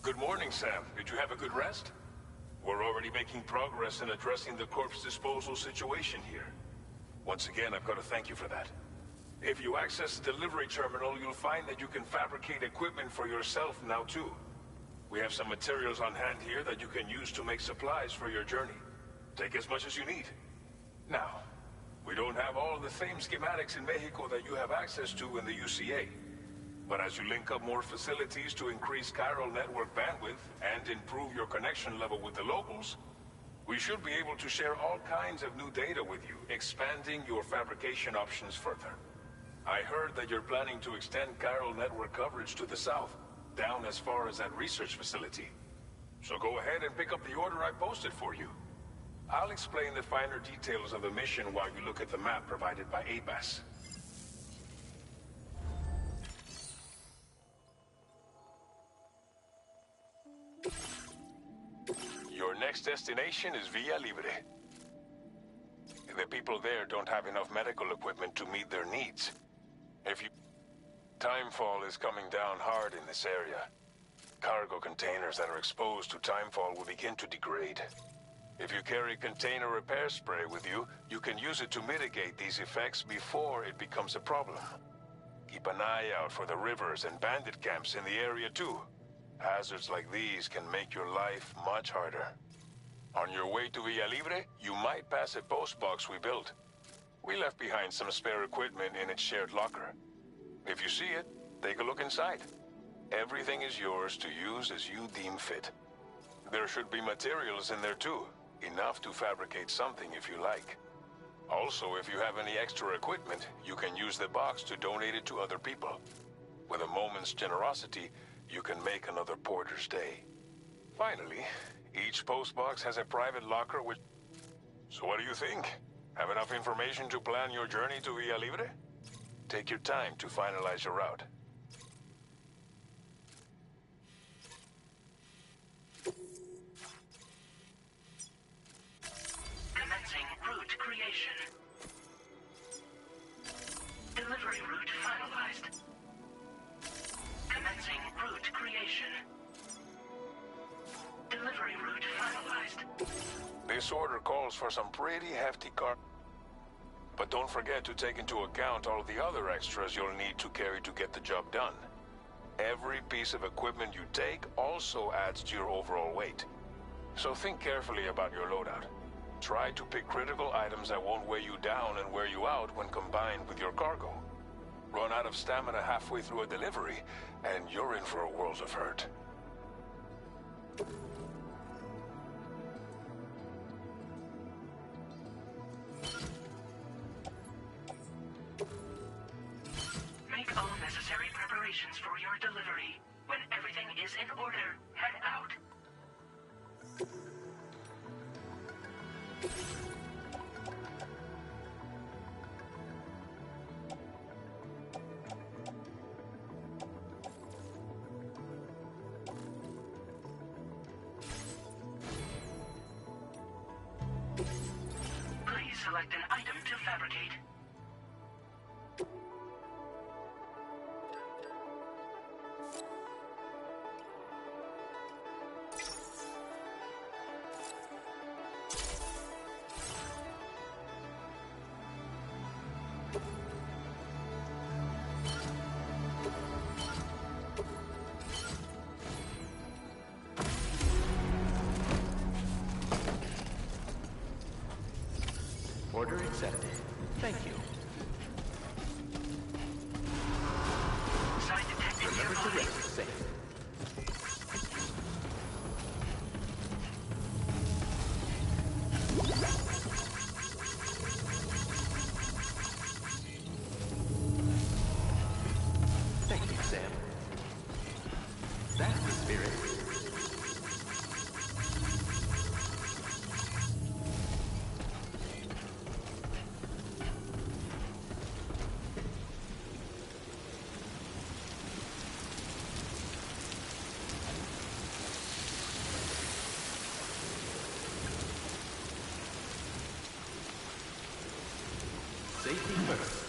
Good morning, Sam. Did you have a good rest? We're already making progress in addressing the corpse disposal situation here. Once again, I've got to thank you for that. If you access the delivery terminal, you'll find that you can fabricate equipment for yourself now too. We have some materials on hand here that you can use to make supplies for your journey. Take as much as you need. Now, we don't have all the same schematics in Mexico that you have access to in the UCA. But as you link up more facilities to increase chiral network bandwidth and improve your connection level with the locals, we should be able to share all kinds of new data with you, expanding your fabrication options further. I heard that you're planning to extend chiral network coverage to the south, down as far as that research facility. So go ahead and pick up the order I posted for you. I'll explain the finer details of the mission while you look at the map provided by ABAS. Your next destination is Villa Libre. The people there don't have enough medical equipment to meet their needs. Timefall is coming down hard in this area. Cargo containers that are exposed to timefall will begin to degrade. If you carry container repair spray with you, you can use it to mitigate these effects before it becomes a problem. Keep an eye out for the rivers and bandit camps in the area too. Hazards like these can make your life much harder. On your way to Villa Libre, you might pass a post box we built. We left behind some spare equipment in its shared locker. If you see it, take a look inside. Everything is yours to use as you deem fit. There should be materials in there too, enough to fabricate something if you like. Also, if you have any extra equipment, you can use the box to donate it to other people. With a moment's generosity, you can make another porter's day. Finally, each postbox has a private locker which... So what do you think? Have enough information to plan your journey to Villa Libre? Take your time to finalize your route. Commencing route creation. Delivery route finalized. Commencing route creation. Delivery route finalized. This order calls for some pretty hefty car... But don't forget to take into account all the other extras you'll need to carry to get the job done. Every piece of equipment you take also adds to your overall weight. So think carefully about your loadout. Try to pick critical items that won't weigh you down and wear you out when combined with your cargo. Run out of stamina halfway through a delivery, and you're in for a world of hurt. Make all necessary preparations for your delivery. When everything is in order, head out. Please select an item to fabricate. Order accepted. Thank you. Site detected Remember to nearby. rest safe. Thank you, Sam. That's the spirit. Safety first.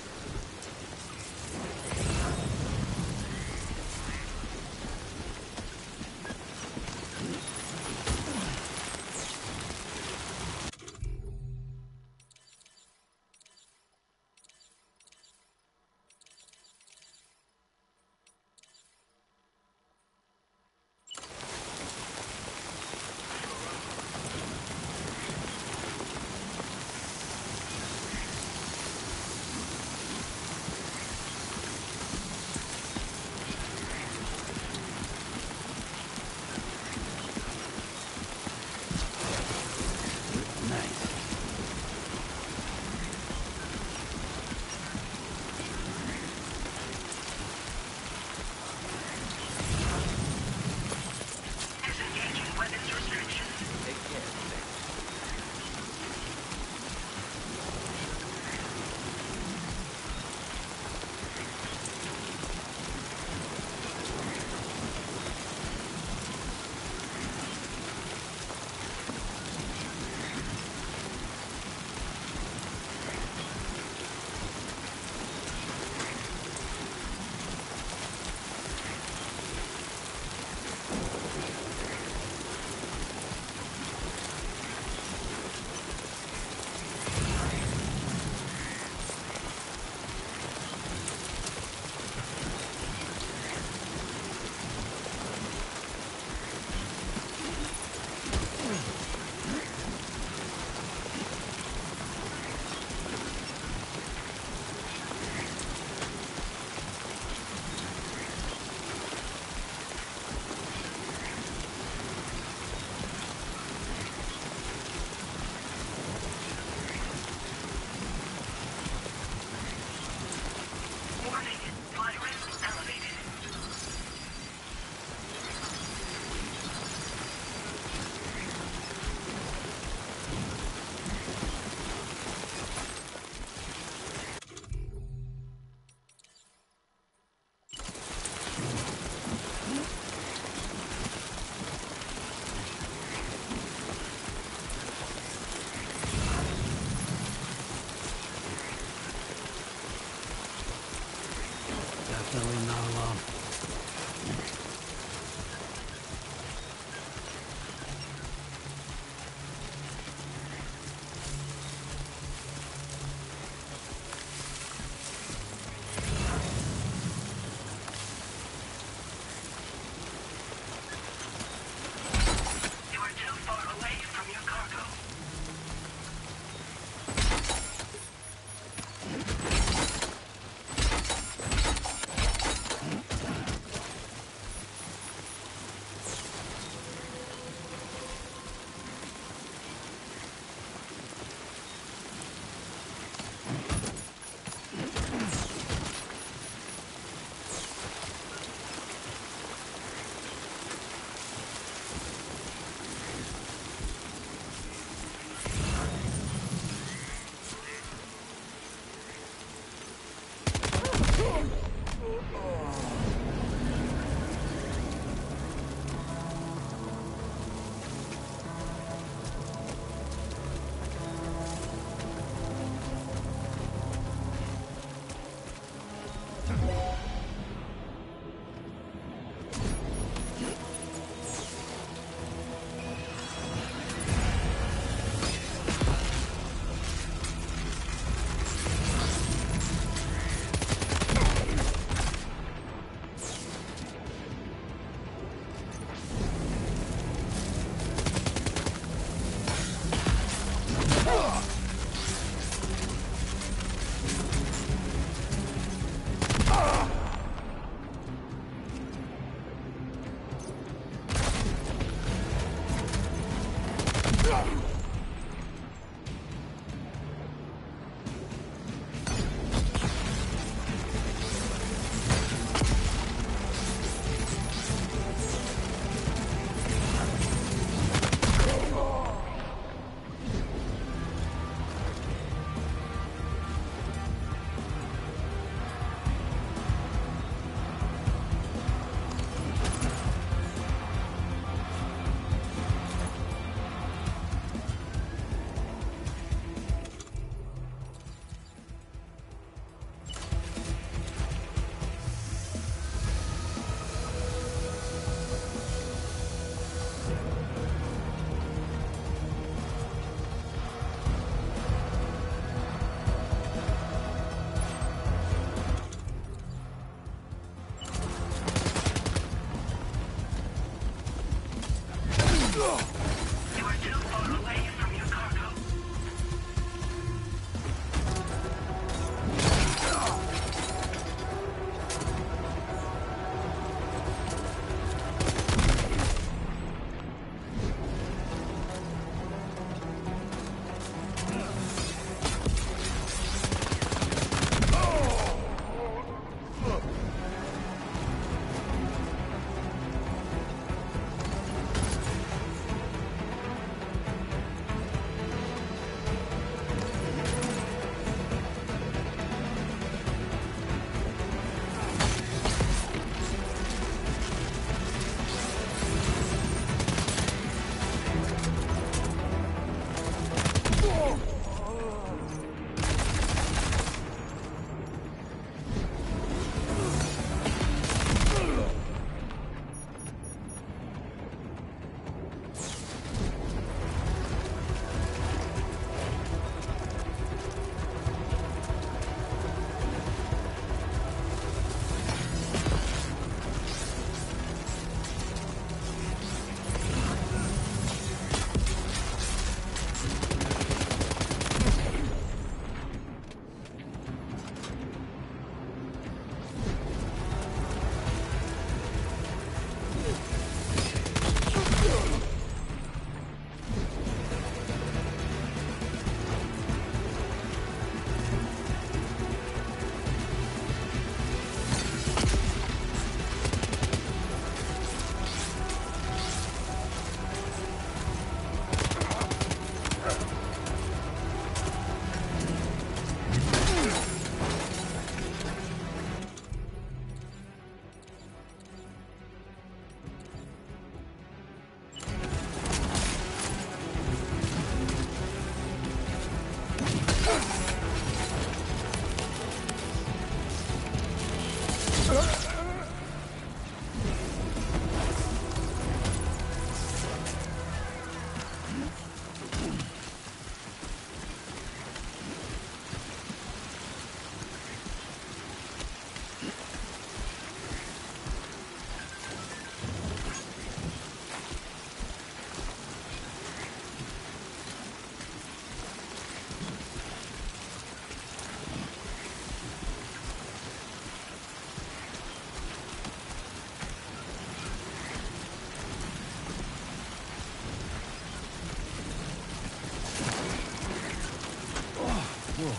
Whoa.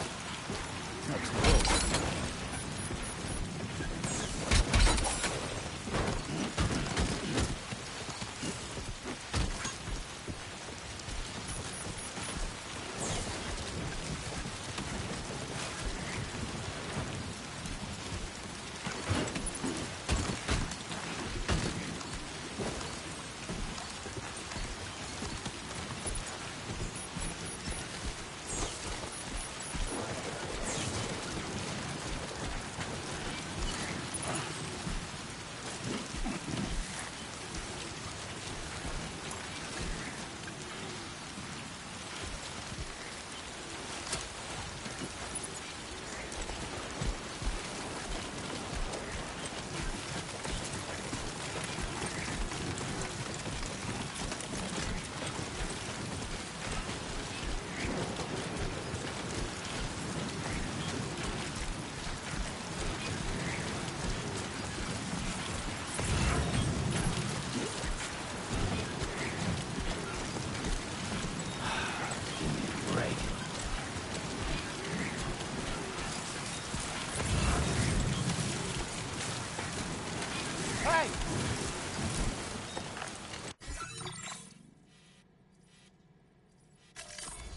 That's low.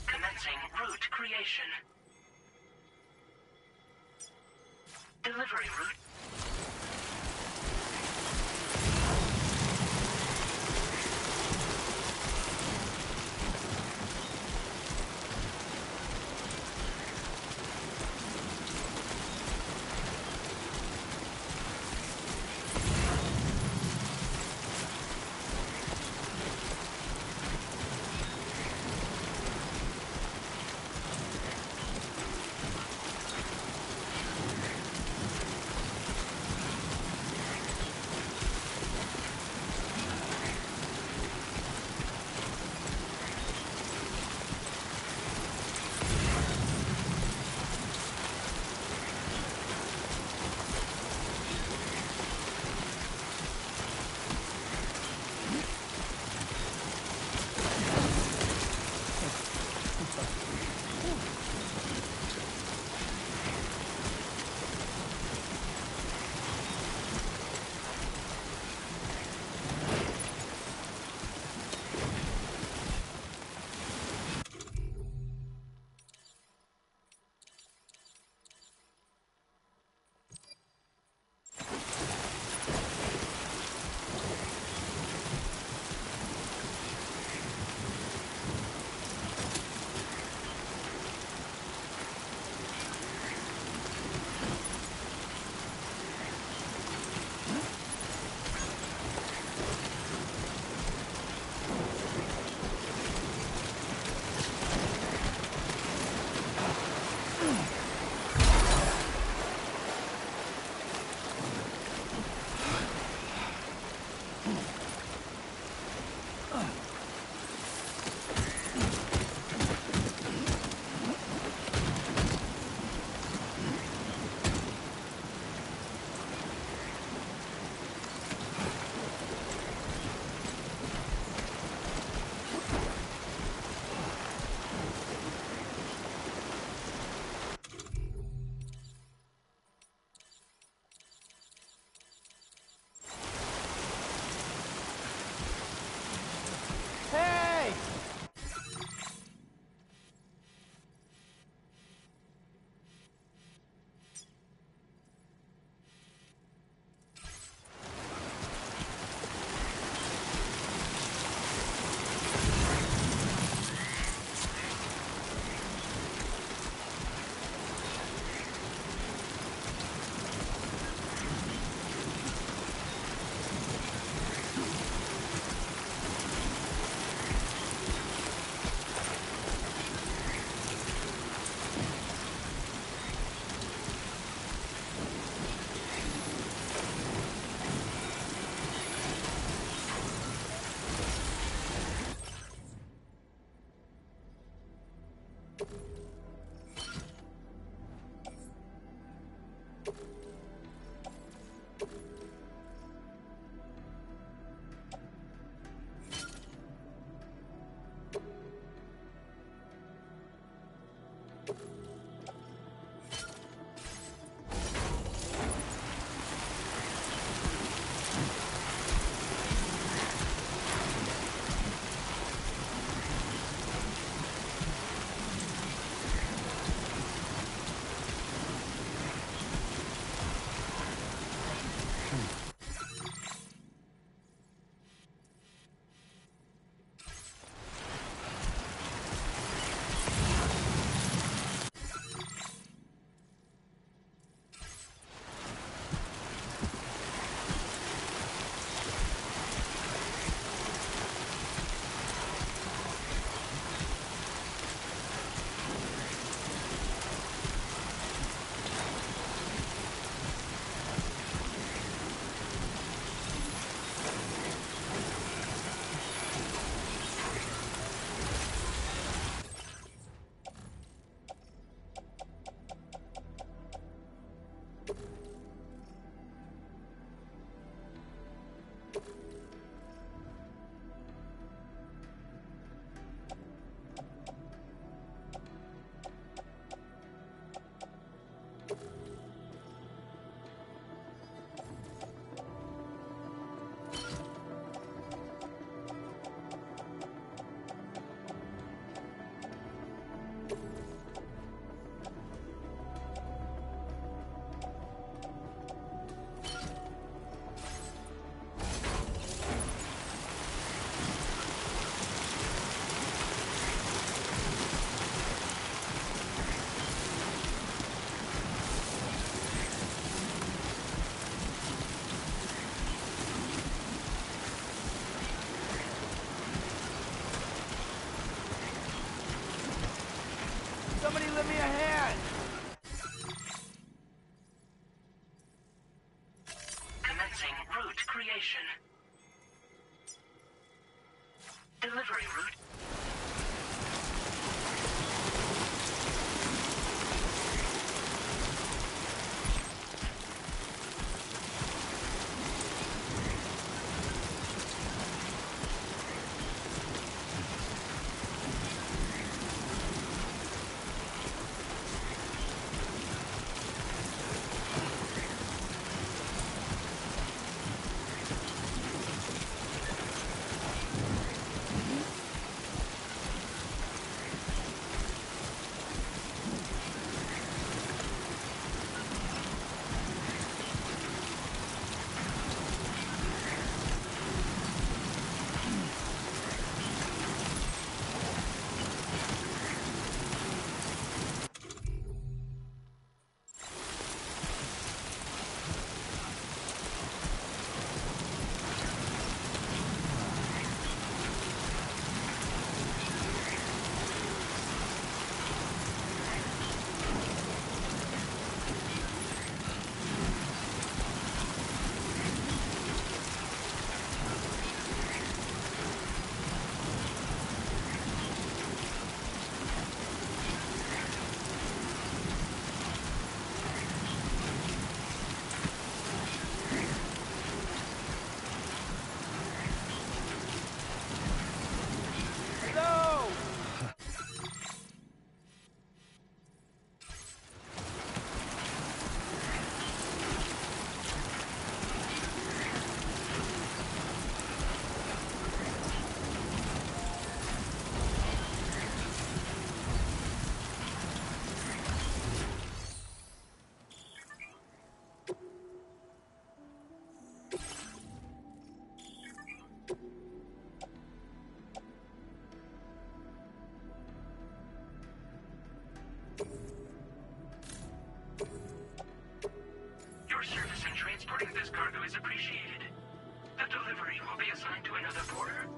Commencing route creation. Delivery route. Somebody lend me a hand! Commencing route creation. Delivery route. Your service in transporting this cargo is appreciated. The delivery will be assigned to another porter.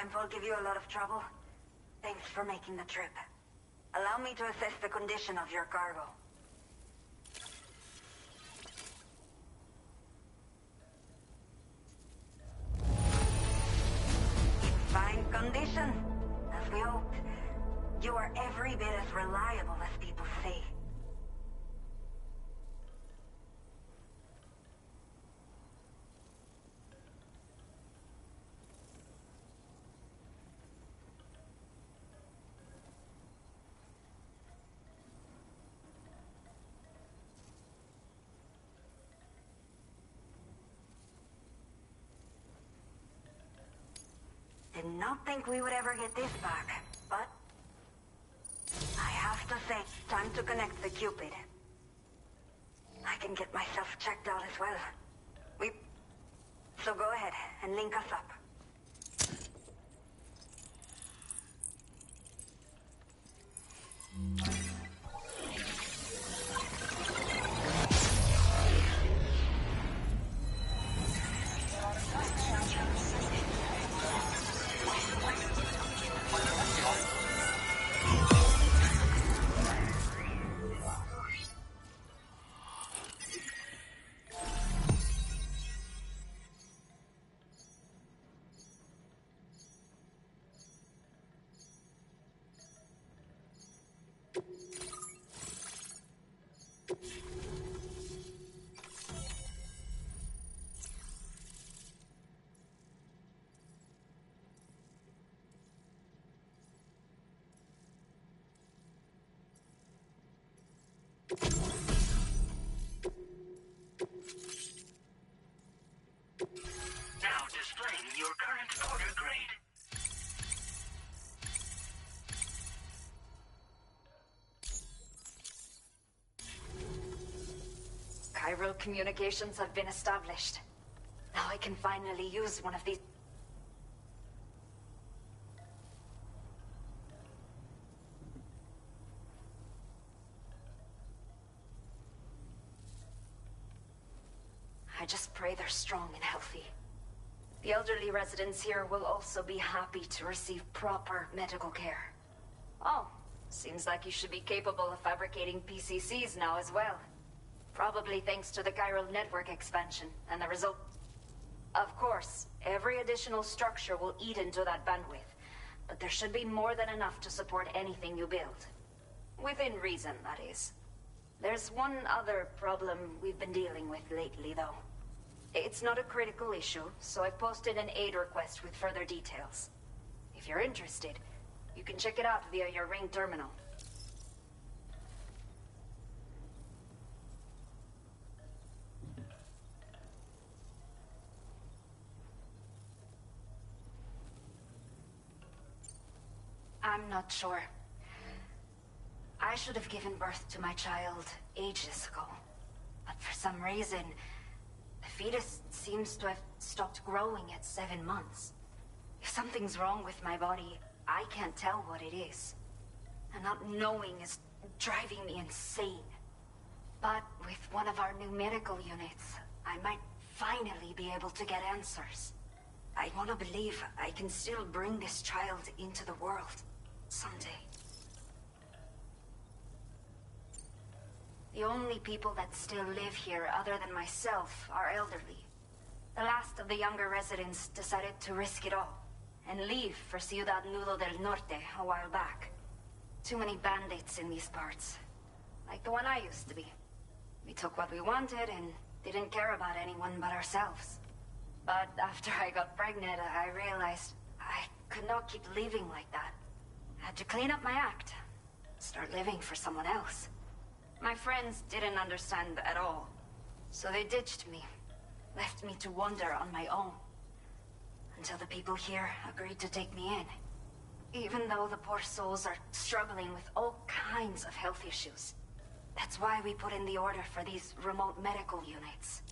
camp will give you a lot of trouble. Thanks for making the trip. Allow me to assess the condition of your cargo. In fine condition, as we hoped. You are every bit as reliable as people say. Did not think we would ever get this back, but I have to say, time to connect the Cupid. I can get myself checked out as well. So go ahead and link us up. Now displaying your current order grade. Chiral communications have been established. Now I can finally use one of these. I just pray they're strong and healthy. The elderly residents here will also be happy to receive proper medical care. Oh, seems like you should be capable of fabricating PCCs now as well. Probably thanks to the chiral network expansion and the result. Of course, every additional structure will eat into that bandwidth, but there should be more than enough to support anything you build. Within reason, that is. There's one other problem we've been dealing with lately, though. It's not a critical issue, so I posted an aid request with further details. If you're interested, you can check it out via your ring terminal. I'm not sure. I should have given birth to my child ages ago. But for some reason, the fetus seems to have stopped growing at 7 months. If something's wrong with my body, I can't tell what it is. And not knowing is driving me insane. But with one of our new medical units, I might finally be able to get answers. I want to believe I can still bring this child into the world someday. The only people that still live here other than myself are elderly. The last of the younger residents decided to risk it all and leave for Ciudad Nudo del Norte a while back. Too many bandits in these parts. Like the one I used to be. We took what we wanted and didn't care about anyone but ourselves. But after I got pregnant, I realized I could not keep living like that. I had to clean up my act. Start living for someone else. My friends didn't understand at all. So they ditched me. Left me to wander on my own. Until the people here agreed to take me in. Even though the poor souls are struggling with all kinds of health issues. That's why we put in the order for these remote medical units.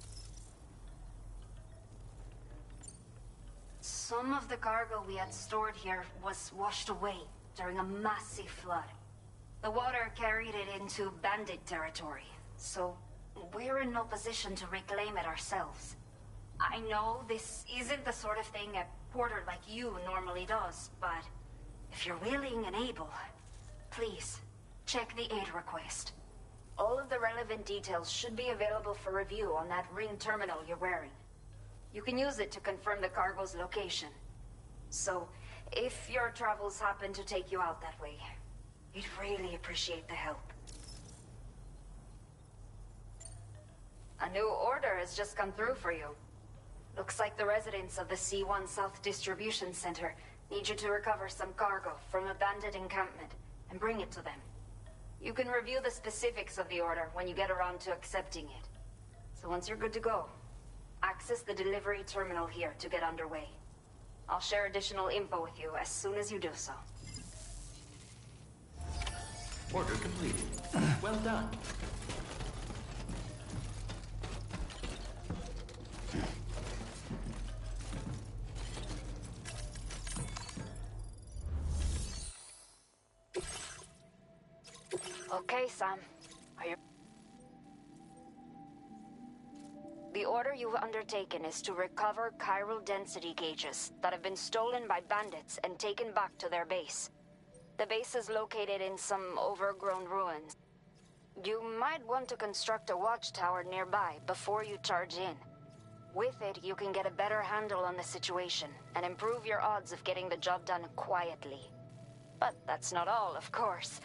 Some of the cargo we had stored here was washed away during a massive flood. The water carried it into bandit territory, so we're in no position to reclaim it ourselves. I know this isn't the sort of thing a Porter like you normally does, but if you're willing and able, please, check the aid request. All of the relevant details should be available for review on that ring terminal you're wearing. You can use it to confirm the cargo's location. So, if your travels happen to take you out that way, we'd really appreciate the help. A new order has just come through for you. Looks like the residents of the C1 South Distribution Center need you to recover some cargo from a bandit encampment and bring it to them. You can review the specifics of the order when you get around to accepting it. So once you're good to go, access the delivery terminal here to get underway. I'll share additional info with you as soon as you do so. Order completed. Well done. Okay, Sam. Are you... The order you've undertaken is to recover chiral density gauges that have been stolen by bandits and taken back to their base. The base is located in some overgrown ruins. You might want to construct a watchtower nearby before you charge in. With it, you can get a better handle on the situation and improve your odds of getting the job done quietly. But that's not all, of course.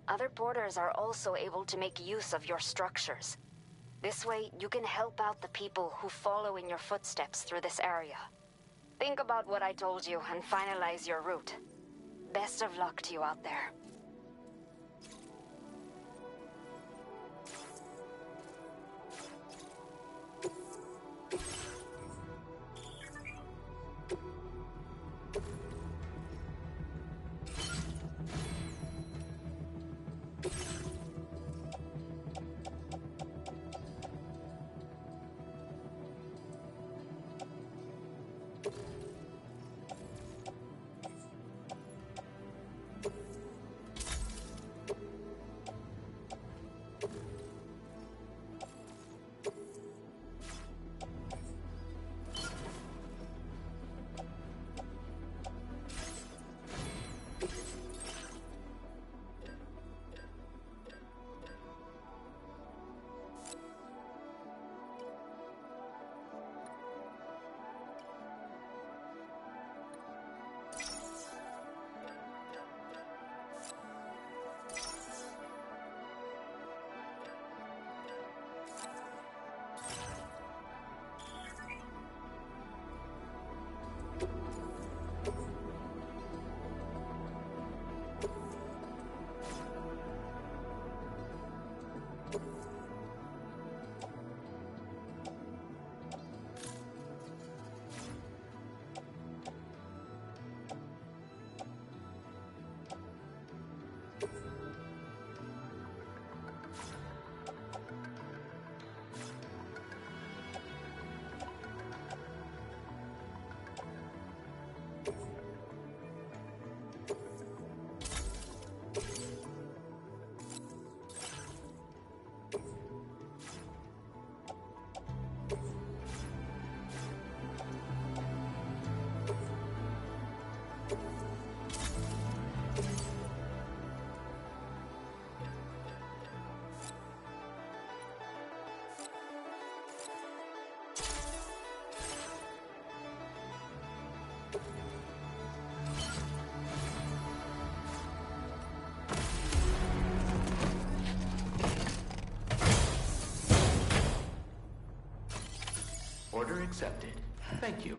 Other porters are also able to make use of your structures. This way, you can help out the people who follow in your footsteps through this area. Think about what I told you and finalize your route. Best of luck to you out there. Order accepted. Thank you.